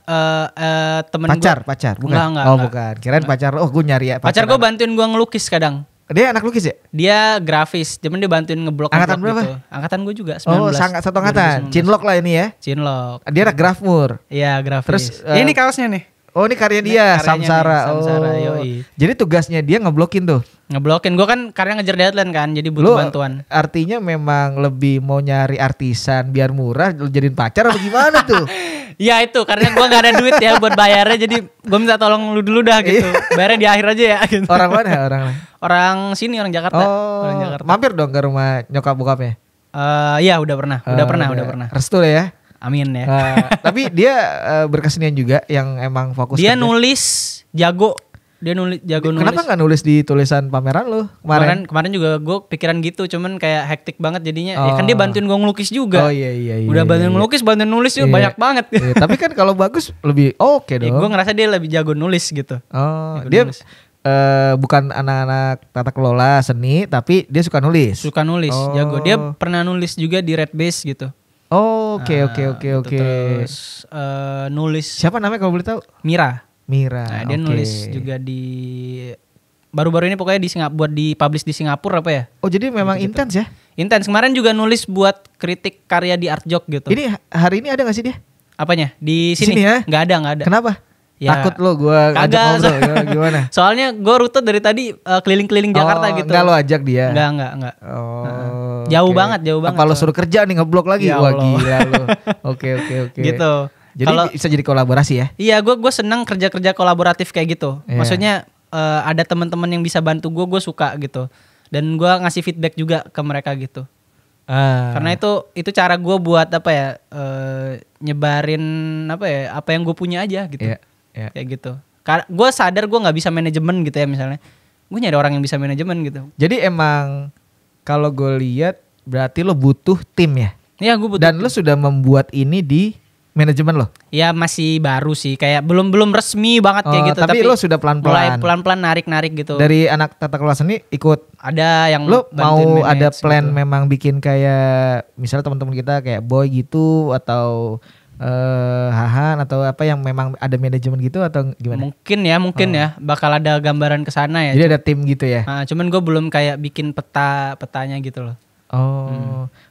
temen pacar, bukan? Enggak. Bukan. Kirain pacar lo. Oh, gue nyari ya pacar gue bantuin gue ngelukis kadang. Dia anak lukis ya? Dia grafis, cuman dia bantuin ngeblok. Angkatan berapa? Gitu. Angkatan gue juga 19. Oh, sangat satu angkatan. Cinlok lah ini ya. Cinlok. Dia anak grafmur. Iya, grafis. Terus ini kaosnya nih. Oh, ini karya dia, Samsara. Yoi. Jadi tugasnya dia ngeblokin tuh. Ngeblokin. Gue kan karya ngejar deadline kan, jadi butuh bantuan. Artinya memang lebih mau nyari artisan biar murah, lu jadiin pacar apa gimana tuh? Ya itu, karena gue gak ada duit ya buat bayarnya, jadi gue minta tolong lu dulu dah gitu. Bayarnya di akhir aja ya gitu. Orang mana orang? Orang sini, orang Jakarta. Oh, orang Jakarta. Mampir dong ke rumah nyokap bokapnya? Iya udah pernah. Restu lah ya? Amin ya. Tapi dia berkesenian juga yang emang fokus. Dia nulis jago. Dia nulis jago nulis. Kenapa nggak nulis di tulisan pameran lo kemarin juga gue pikiran gitu, cuman kayak hektik banget jadinya. Ya kan dia bantuin gue ngelukis juga. Oh iya. Udah bantuin ngelukis, bantuin nulis juga banyak banget. Iya, tapi kan kalau bagus lebih oke dong. Gue ngerasa dia lebih jago nulis gitu. Oh, dia bukan anak-anak tata kelola seni, tapi dia suka nulis. Jago. Dia pernah nulis juga di Red Base gitu. Oh, oke. Terus nulis. Siapa namanya kalau boleh tahu? Mira. Nah, dia nulis juga di baru-baru ini pokoknya di Singapura, buat di publish di Singapura apa ya? Oh, jadi memang intens ya? Intens. Kemarin juga nulis buat kritik karya di Art Jok gitu. Ini hari ini ada gak sih dia? Apanya? Di sini ya? Nggak ada. Kenapa? Ya, takut lo gue ajak ngobrol gimana? Soalnya gue rute dari tadi keliling-keliling Jakarta gitu. Enggak lo ajak dia? Enggak. Oh, jauh banget. Apa lo suruh kerja nih ngeblok lagi? Ya wah gila lo. Oke. Gitu. Jadi bisa jadi kolaborasi ya? Iya, gue seneng kerja kolaboratif kayak gitu. Yeah. Maksudnya ada teman-teman yang bisa bantu gue suka gitu. Dan gue ngasih feedback juga ke mereka gitu. Karena itu cara gue buat nyebarin apa yang gue punya aja gitu. Yeah. Kayak gitu. Gue sadar gue nggak bisa manajemen gitu ya misalnya. Gue nyari orang yang bisa manajemen gitu. Jadi emang kalau gue lihat berarti lo butuh tim ya? Iya, gue butuh. Dan lo sudah membuat ini di manajemen lo? Ya masih baru sih, kayak belum resmi banget kayak gitu. Tapi lo sudah pelan-pelan. Mulai pelan-pelan narik gitu. Dari anak tata kelola seni ikut. Ada yang lo mau ada plan gitu. Memang bikin kayak misalnya teman-teman kita kayak boy gitu atau Hahan atau apa yang memang ada manajemen gitu atau gimana? Mungkin ya bakal ada gambaran ke sana ya. Jadi ada tim gitu ya. Cuman gue belum kayak bikin petanya gitu loh.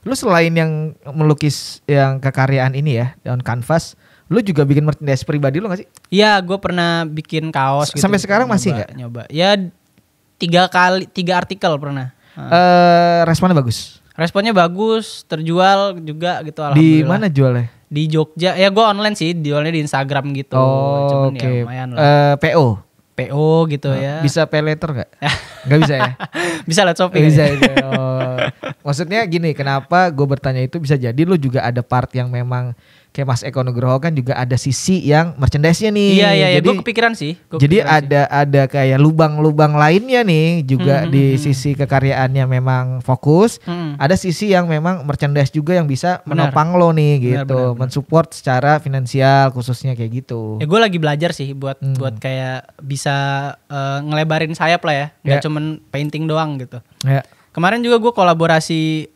Lu selain yang melukis yang kekaryaan ini ya on canvas, lu juga bikin merchandise pribadi lu gak sih? Iya, gue pernah bikin kaos. Sampai sekarang masih nggak? Nyoba. Ya 3 artikel pernah. Responnya bagus. Responnya bagus, terjual juga gitu. Di mana jualnya? Di Jogja. Ya gue online sih, jualnya di Instagram gitu. Cuman ya lumayan lah. PO gitu ya. Bisa pay later gak? Gak bisa ya? Bisa liat Shopee. Bisa. Maksudnya gini, kenapa gue bertanya itu bisa jadi lu juga ada part yang memang kayak Mas Eko Nugroho kan juga ada sisi yang merchandise-nya nih. Iya, gue kepikiran sih. Ada kayak lubang-lubang lainnya nih juga di sisi kekaryaannya memang fokus. Ada sisi yang memang merchandise juga yang bisa menopang lo nih gitu, mensupport secara finansial khususnya kayak gitu. Ya gue lagi belajar sih buat kayak bisa ngelebarin sayap lah ya, nggak cuman painting doang gitu. Ya. Kemarin juga gue kolaborasi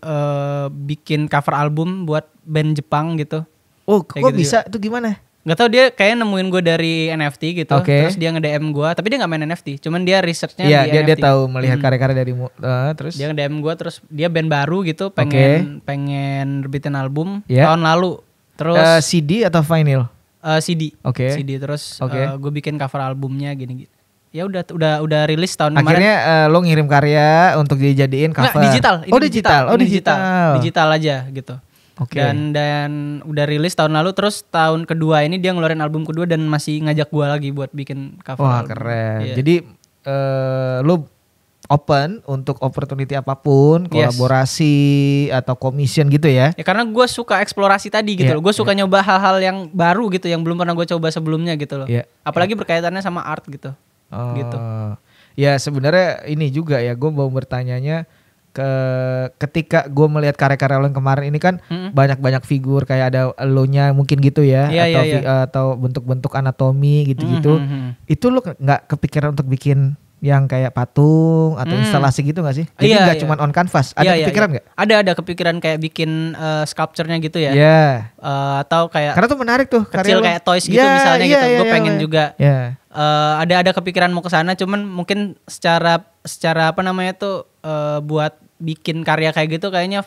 bikin cover album buat band Jepang gitu. Oh, kok gitu bisa? Itu gimana? Gak tau, dia kayak nemuin gue dari NFT gitu. Terus dia nge-DM gue, tapi dia gak main NFT. Cuman dia researchnya di NFT. Iya, dia tahu melihat karya-karya dari terus dia nge-DM gue, terus dia band baru gitu, pengen rebitin album tahun lalu. Terus CD atau vinyl? CD. CD terus gue bikin cover albumnya gini. Ya udah rilis tahun kemarin. Akhirnya lo ngirim karya untuk dijadiin cover. Nggak, digital. Digital aja gitu. Dan udah rilis tahun lalu, terus tahun kedua ini dia ngeluarin album kedua dan masih ngajak gua lagi buat bikin cover. Wah, album. Keren. Iya. Jadi lu open untuk opportunity apapun, kolaborasi atau commission gitu ya. Ya karena gue suka eksplorasi tadi gitu loh. Gue suka nyoba hal-hal yang baru gitu yang belum pernah gue coba sebelumnya gitu loh. Apalagi berkaitannya sama art gitu. Gitu. Ya sebenarnya ini juga ya, gue mau bertanyanya ketika gue melihat karya-karya lo yang kemarin ini kan banyak-banyak figur kayak ada elonya mungkin gitu ya, atau bentuk-bentuk anatomi gitu-gitu. Itu lo nggak kepikiran untuk bikin yang kayak patung atau instalasi gitu gak sih? Jadi gak cuma on canvas. Ada kepikiran gak? Ada kepikiran kayak bikin sculpture-nya gitu ya. Atau kayak karena tuh menarik tuh kecil kayak toys gitu misalnya gitu. Gue pengen juga. Ada kepikiran mau ke sana, cuman mungkin secara apa namanya tuh buat bikin karya kayak gitu kayaknya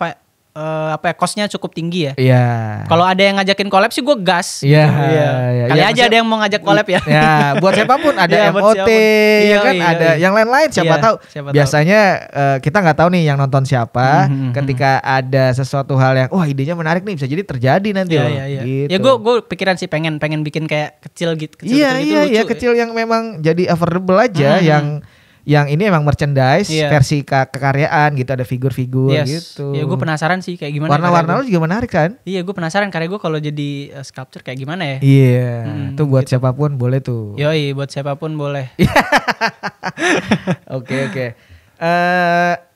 cost-nya cukup tinggi ya. Kalau ada yang ngajakin collab sih gue gas. Kali aja ada yang mau ngajak collab ya. Buat siapapun ada MOT, ada yang lain-lain siapa tahu. Biasanya kita nggak tahu nih yang nonton siapa. Ketika ada sesuatu hal yang idenya menarik nih, bisa jadi terjadi nanti. Gitu. Ya gue pikiran sih pengen bikin kayak kecil gitu. Kecil yang memang jadi affordable aja, yang ini emang merchandise versi kekaryaan gitu, ada figur-figur gitu. Ya gue penasaran sih kayak gimana. Warna-warna lo juga menarik kan? Iya, gue penasaran karya gue kalau jadi sculpture kayak gimana ya. Itu buat gitu. Siapapun boleh tuh. Yoi, buat siapapun boleh. Oke.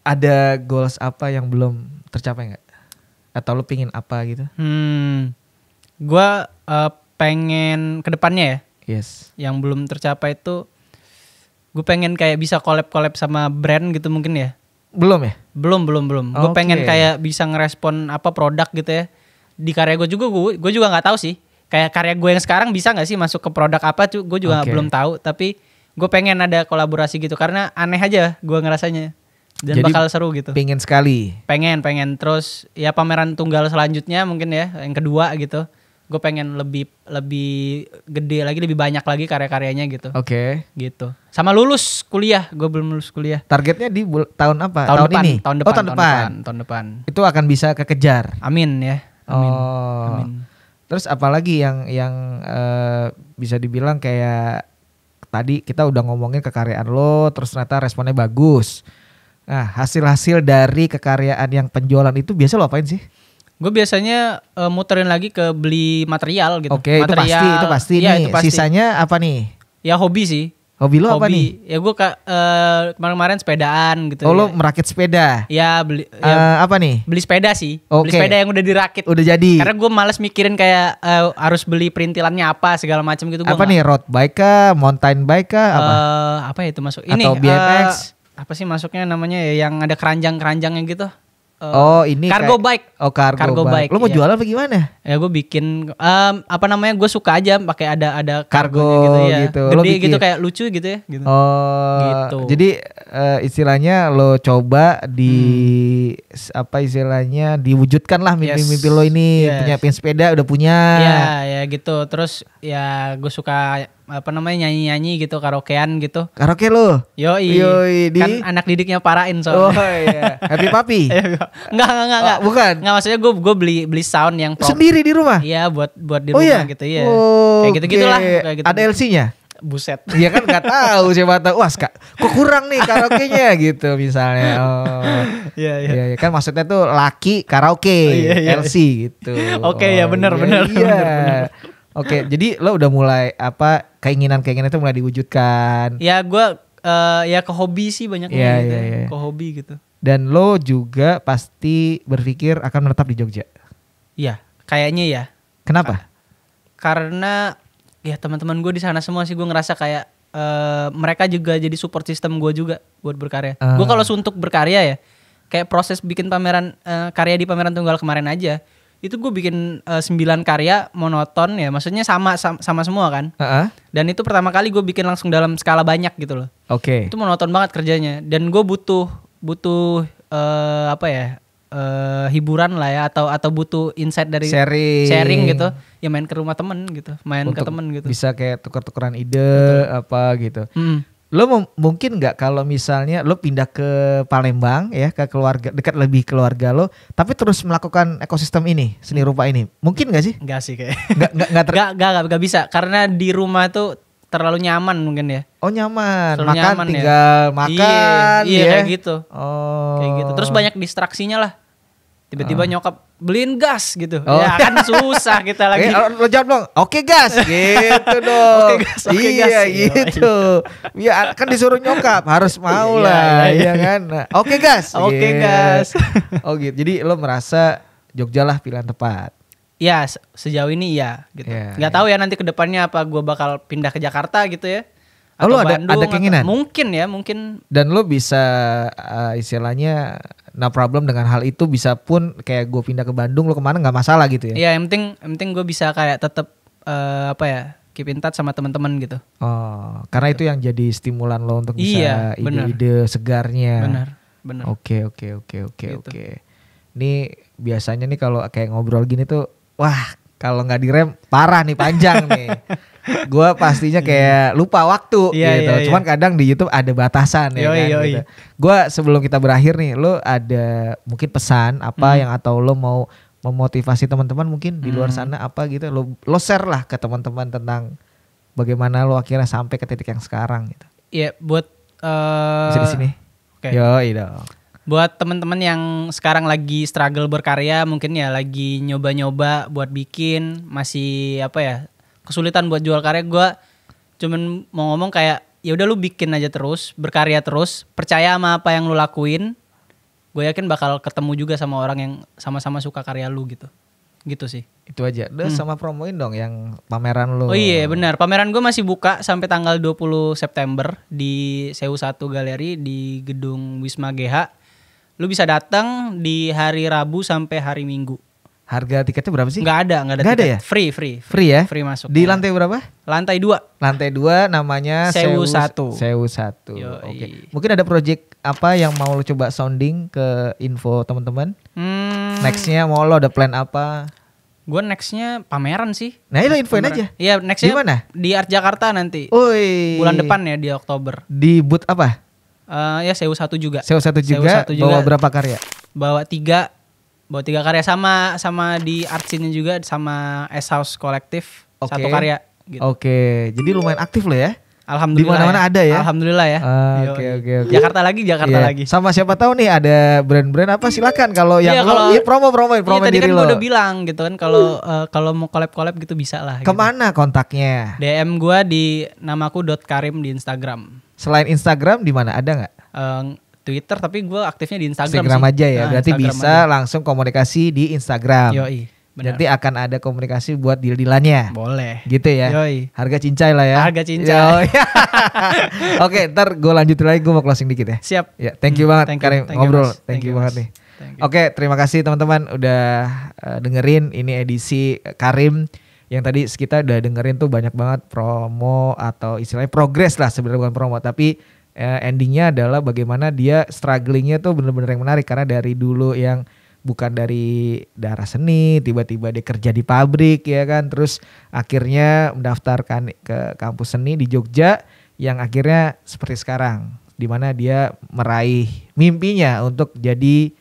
Ada goals apa yang belum tercapai nggak? Atau lo pingin apa gitu? Gue pengen kedepannya ya. Yang belum tercapai itu gue pengen kayak bisa collab sama brand gitu mungkin ya. Belum ya? Belum. Gue pengen kayak bisa ngerespon apa produk gitu ya. Di karya gue juga gue juga nggak tahu sih. Kayak karya gue yang sekarang bisa nggak sih masuk ke produk apa? Gue juga belum tahu. Tapi gue pengen ada kolaborasi gitu karena aneh aja gue ngerasanya. Dan jadi, bakal seru gitu. Pengen sekali. Pengen. Terus ya pameran tunggal selanjutnya mungkin ya, yang kedua gitu. Gue pengen lebih gede lagi, lebih banyak lagi karya-karyanya gitu. Gitu. Sama lulus kuliah, gue belum lulus kuliah. Targetnya di tahun apa? Tahun depan, ini? Tahun depan. Itu akan bisa kekejar. Amin ya. Amin. Terus apalagi yang bisa dibilang kayak tadi kita udah ngomongin kekaryaan lo, terus ternyata responnya bagus. Nah, hasil-hasil dari kekaryaan yang penjualan itu biasa lo apain sih? Gue biasanya muterin lagi ke beli material gitu. Itu pasti nih. Itu pasti. Sisanya apa nih? Ya hobi sih. Hobi lo apa nih? Ya gue kemarin sepedaan gitu. Lo merakit sepeda? Ya beli. Apa nih? Beli sepeda sih. Beli sepeda yang udah dirakit. Udah jadi. Karena gue males mikirin kayak harus beli perintilannya apa segala macam gitu. Apa nih, road bike kah, mountain bike kah, apa? Apa ya itu masuk? Atau BMX? Apa sih masuknya namanya ya, yang ada keranjang-keranjangnya gitu? Ini cargo bike. Cargo bike. Lo mau jualan apa gimana? Ya gue bikin gue suka aja pakai ada cargo gitu ya. Gede gitu kayak lucu gitu ya gitu. Gitu. Jadi istilahnya lo coba diwujudkan lah mimpi-mimpi lo ini. Punya sepeda udah punya. Ya gitu. Terus ya gue suka nyanyi-nyanyi gitu, karaokean gitu. Karaoke lo? Yoi. Kan anak didiknya Parain soalnya. Iya. Happy Papi? Enggak. Bukan. Enggak, maksudnya gue beli sound yang sendiri di rumah? Iya, buat di rumah gitu ya. Kayak gitu-gitulah. Gitu. Ada LC-nya? Buset. Iya kan nggak tahu, siapa tahu. Wah, kok kurang nih karaoke-nya gitu misalnya. Iya. Kan maksudnya tuh laki karaoke, LC gitu. Ya benar. Oke, jadi lo udah mulai keinginan itu mulai diwujudkan. Ya gue ke hobi sih banyaknya gitu. Ke hobi gitu. Dan lo juga pasti berpikir akan menetap di Jogja. Iya, kayaknya ya. Kenapa? Karena ya teman-teman gue di sana semua sih, gue ngerasa kayak mereka juga jadi support system gue juga buat berkarya. Gue kalau untuk berkarya ya, kayak proses bikin pameran karya di pameran tunggal kemarin aja. Itu gue bikin 9 karya monoton ya, maksudnya sama semua kan. Dan itu pertama kali gue bikin langsung dalam skala banyak gitu loh. Itu monoton banget kerjanya, dan gue butuh hiburan lah ya, atau butuh insight dari sharing gitu. Ya main ke rumah temen gitu, ke temen gitu. Bisa kayak tuker-tukeran ide. Betul. Apa gitu. Lo mungkin nggak kalau misalnya lo pindah ke Palembang ya, ke keluarga, dekat lebih keluarga lo, tapi terus melakukan ekosistem ini, seni rupa ini, mungkin nggak sih? Nggak sih kayak. Nggak bisa, karena di rumah tuh terlalu nyaman mungkin ya. Oh nyaman, Terlalu makan nyaman tinggal makan Iya ya. kayak gitu. Oh. Kayak gitu. Terus banyak distraksinya lah. Tiba-tiba nyokap beliin gas gitu. Oh. Ya kan susah kita lagi. Lo jawab dong, oke gas gitu dong. Oke gas. Iya gitu. Ya kan disuruh nyokap harus mau lah, Iya. ya kan. Nah, oke gas. Oke gitu. gas. Oh gitu. Jadi lo merasa Jogja lah pilihan tepat. Ya sejauh ini iya gitu. Iya, Nggak tahu ya nanti ke depannya apa gue bakal pindah ke Jakarta gitu ya. Oh, Atau lu ada Bandung, keinginan? Mungkin. Dan lo bisa istilahnya no problem dengan hal itu, bisa pun kayak gue pindah ke Bandung lo kemana nggak masalah gitu ya. Iya yang penting gue bisa kayak tetap keep in touch sama teman-teman gitu. Oh, karena itu yang jadi stimulan lo untuk Iya, bisa ide-ide segarnya. Bener. Oke. Gitu. Ini biasanya nih kalau kayak ngobrol gini tuh, wah kalau nggak direm parah nih, panjang nih. Gua pastinya kayak lupa waktu gitu. Iya. Cuman kadang di YouTube ada batasan ya kan. Yoi. Gitu. Gua sebelum kita berakhir nih, lo ada mungkin pesan apa yang atau lo mau memotivasi teman-teman mungkin di luar sana apa gitu. Lo share lah ke teman-teman tentang bagaimana lo akhirnya sampai ke titik yang sekarang gitu. Iya buat Bisa di sini. Oke. Yoi dong. Buat teman-teman yang sekarang lagi struggle berkarya, mungkin ya lagi nyoba-nyoba buat bikin, masih kesulitan buat jual karya, gue cuman mau ngomong kayak ya udah lu bikin aja terus, berkarya terus, percaya sama apa yang lu lakuin, gue yakin bakal ketemu juga sama orang yang sama-sama suka karya lu gitu sih. Itu aja. Udah sama promoin dong yang pameran lo. Oh iya benar, pameran gue masih buka sampai tanggal 20 September di Sewu 1 Galeri di gedung Wisma GH. Lu bisa datang di hari Rabu sampai hari Minggu. Harga tiketnya berapa sih? Nggak ada Nggak ada tiket. ya? Free ya? Free masuk. Di lantai berapa? Lantai 2. Lantai 2 namanya Sewu 1. Sewu 1. Yoi. Oke. Mungkin ada project apa yang mau lo coba sounding ke info teman-teman? Nextnya mau lo ada plan apa? Gue nextnya pameran sih. Nah itu infoin aja. Iya nextnya Di mana? Di Art Jakarta nanti. Oi. Bulan depan ya di Oktober. Di booth apa? Ya Sewu 1 juga. Sewu 1 juga. Bawa berapa karya? Bawa 3 karya sama di art scene juga sama S House Collective. Oke. 1 karya gitu. Oke. Jadi lumayan aktif lo ya? Alhamdulillah. Di mana-mana ada ya? Alhamdulillah ya. Oke. Jakarta lagi. Iya. Sama siapa tahu nih ada brand-brand apa, silakan kalau yang promoin tadi diri kan lo. gue udah bilang gitu kan kalau mau collab gitu bisa lah. Kemana kontaknya? DM gue di namaku.karim di Instagram. Selain Instagram di mana, ada nggak? Twitter tapi gue aktifnya di Instagram Instagram sih. aja ya. Berarti Instagram bisa aja. langsung komunikasi di Instagram. Yoi, benar. Nanti akan ada komunikasi buat deal-dealannya. Boleh. Gitu ya. Yoi. Harga cincai lah ya. Harga cincai. Yoi. Oke, ntar gue lanjutin lagi, gue mau closing dikit ya. Siap. Ya, thank you banget Karim ngobrol. Mas. Thank you banget Mas. nih. Thank you. Oke, terima kasih teman-teman udah dengerin ini edisi Karim. Yang tadi kita udah dengerin tuh banyak banget promo atau istilahnya progres lah, sebenarnya bukan promo, tapi endingnya adalah bagaimana dia strugglingnya tuh bener-bener yang menarik. Karena dari dulu yang bukan dari darah seni, tiba-tiba dia kerja di pabrik ya kan, terus akhirnya mendaftarkan ke kampus seni di Jogja yang akhirnya seperti sekarang, dimana dia meraih mimpinya untuk jadi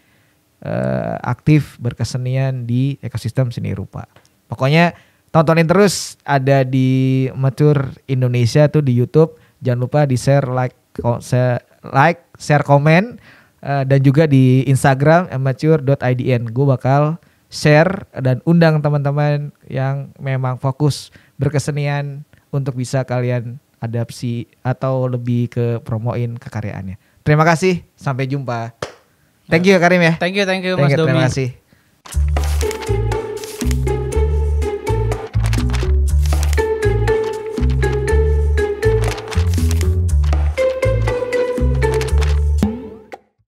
aktif berkesenian di ekosistem seni rupa. Pokoknya tontonin terus, ada di Mature Indonesia tuh di YouTube. Jangan lupa di share, share, komen, dan juga di Instagram amateur.idn. Gue bakal share dan undang teman-teman yang memang fokus berkesenian untuk bisa kalian adapsi atau lebih ke promoin kekaryaannya. Terima kasih, sampai jumpa. Thank you Karim ya. Thank you Mas Domi. Terima kasih.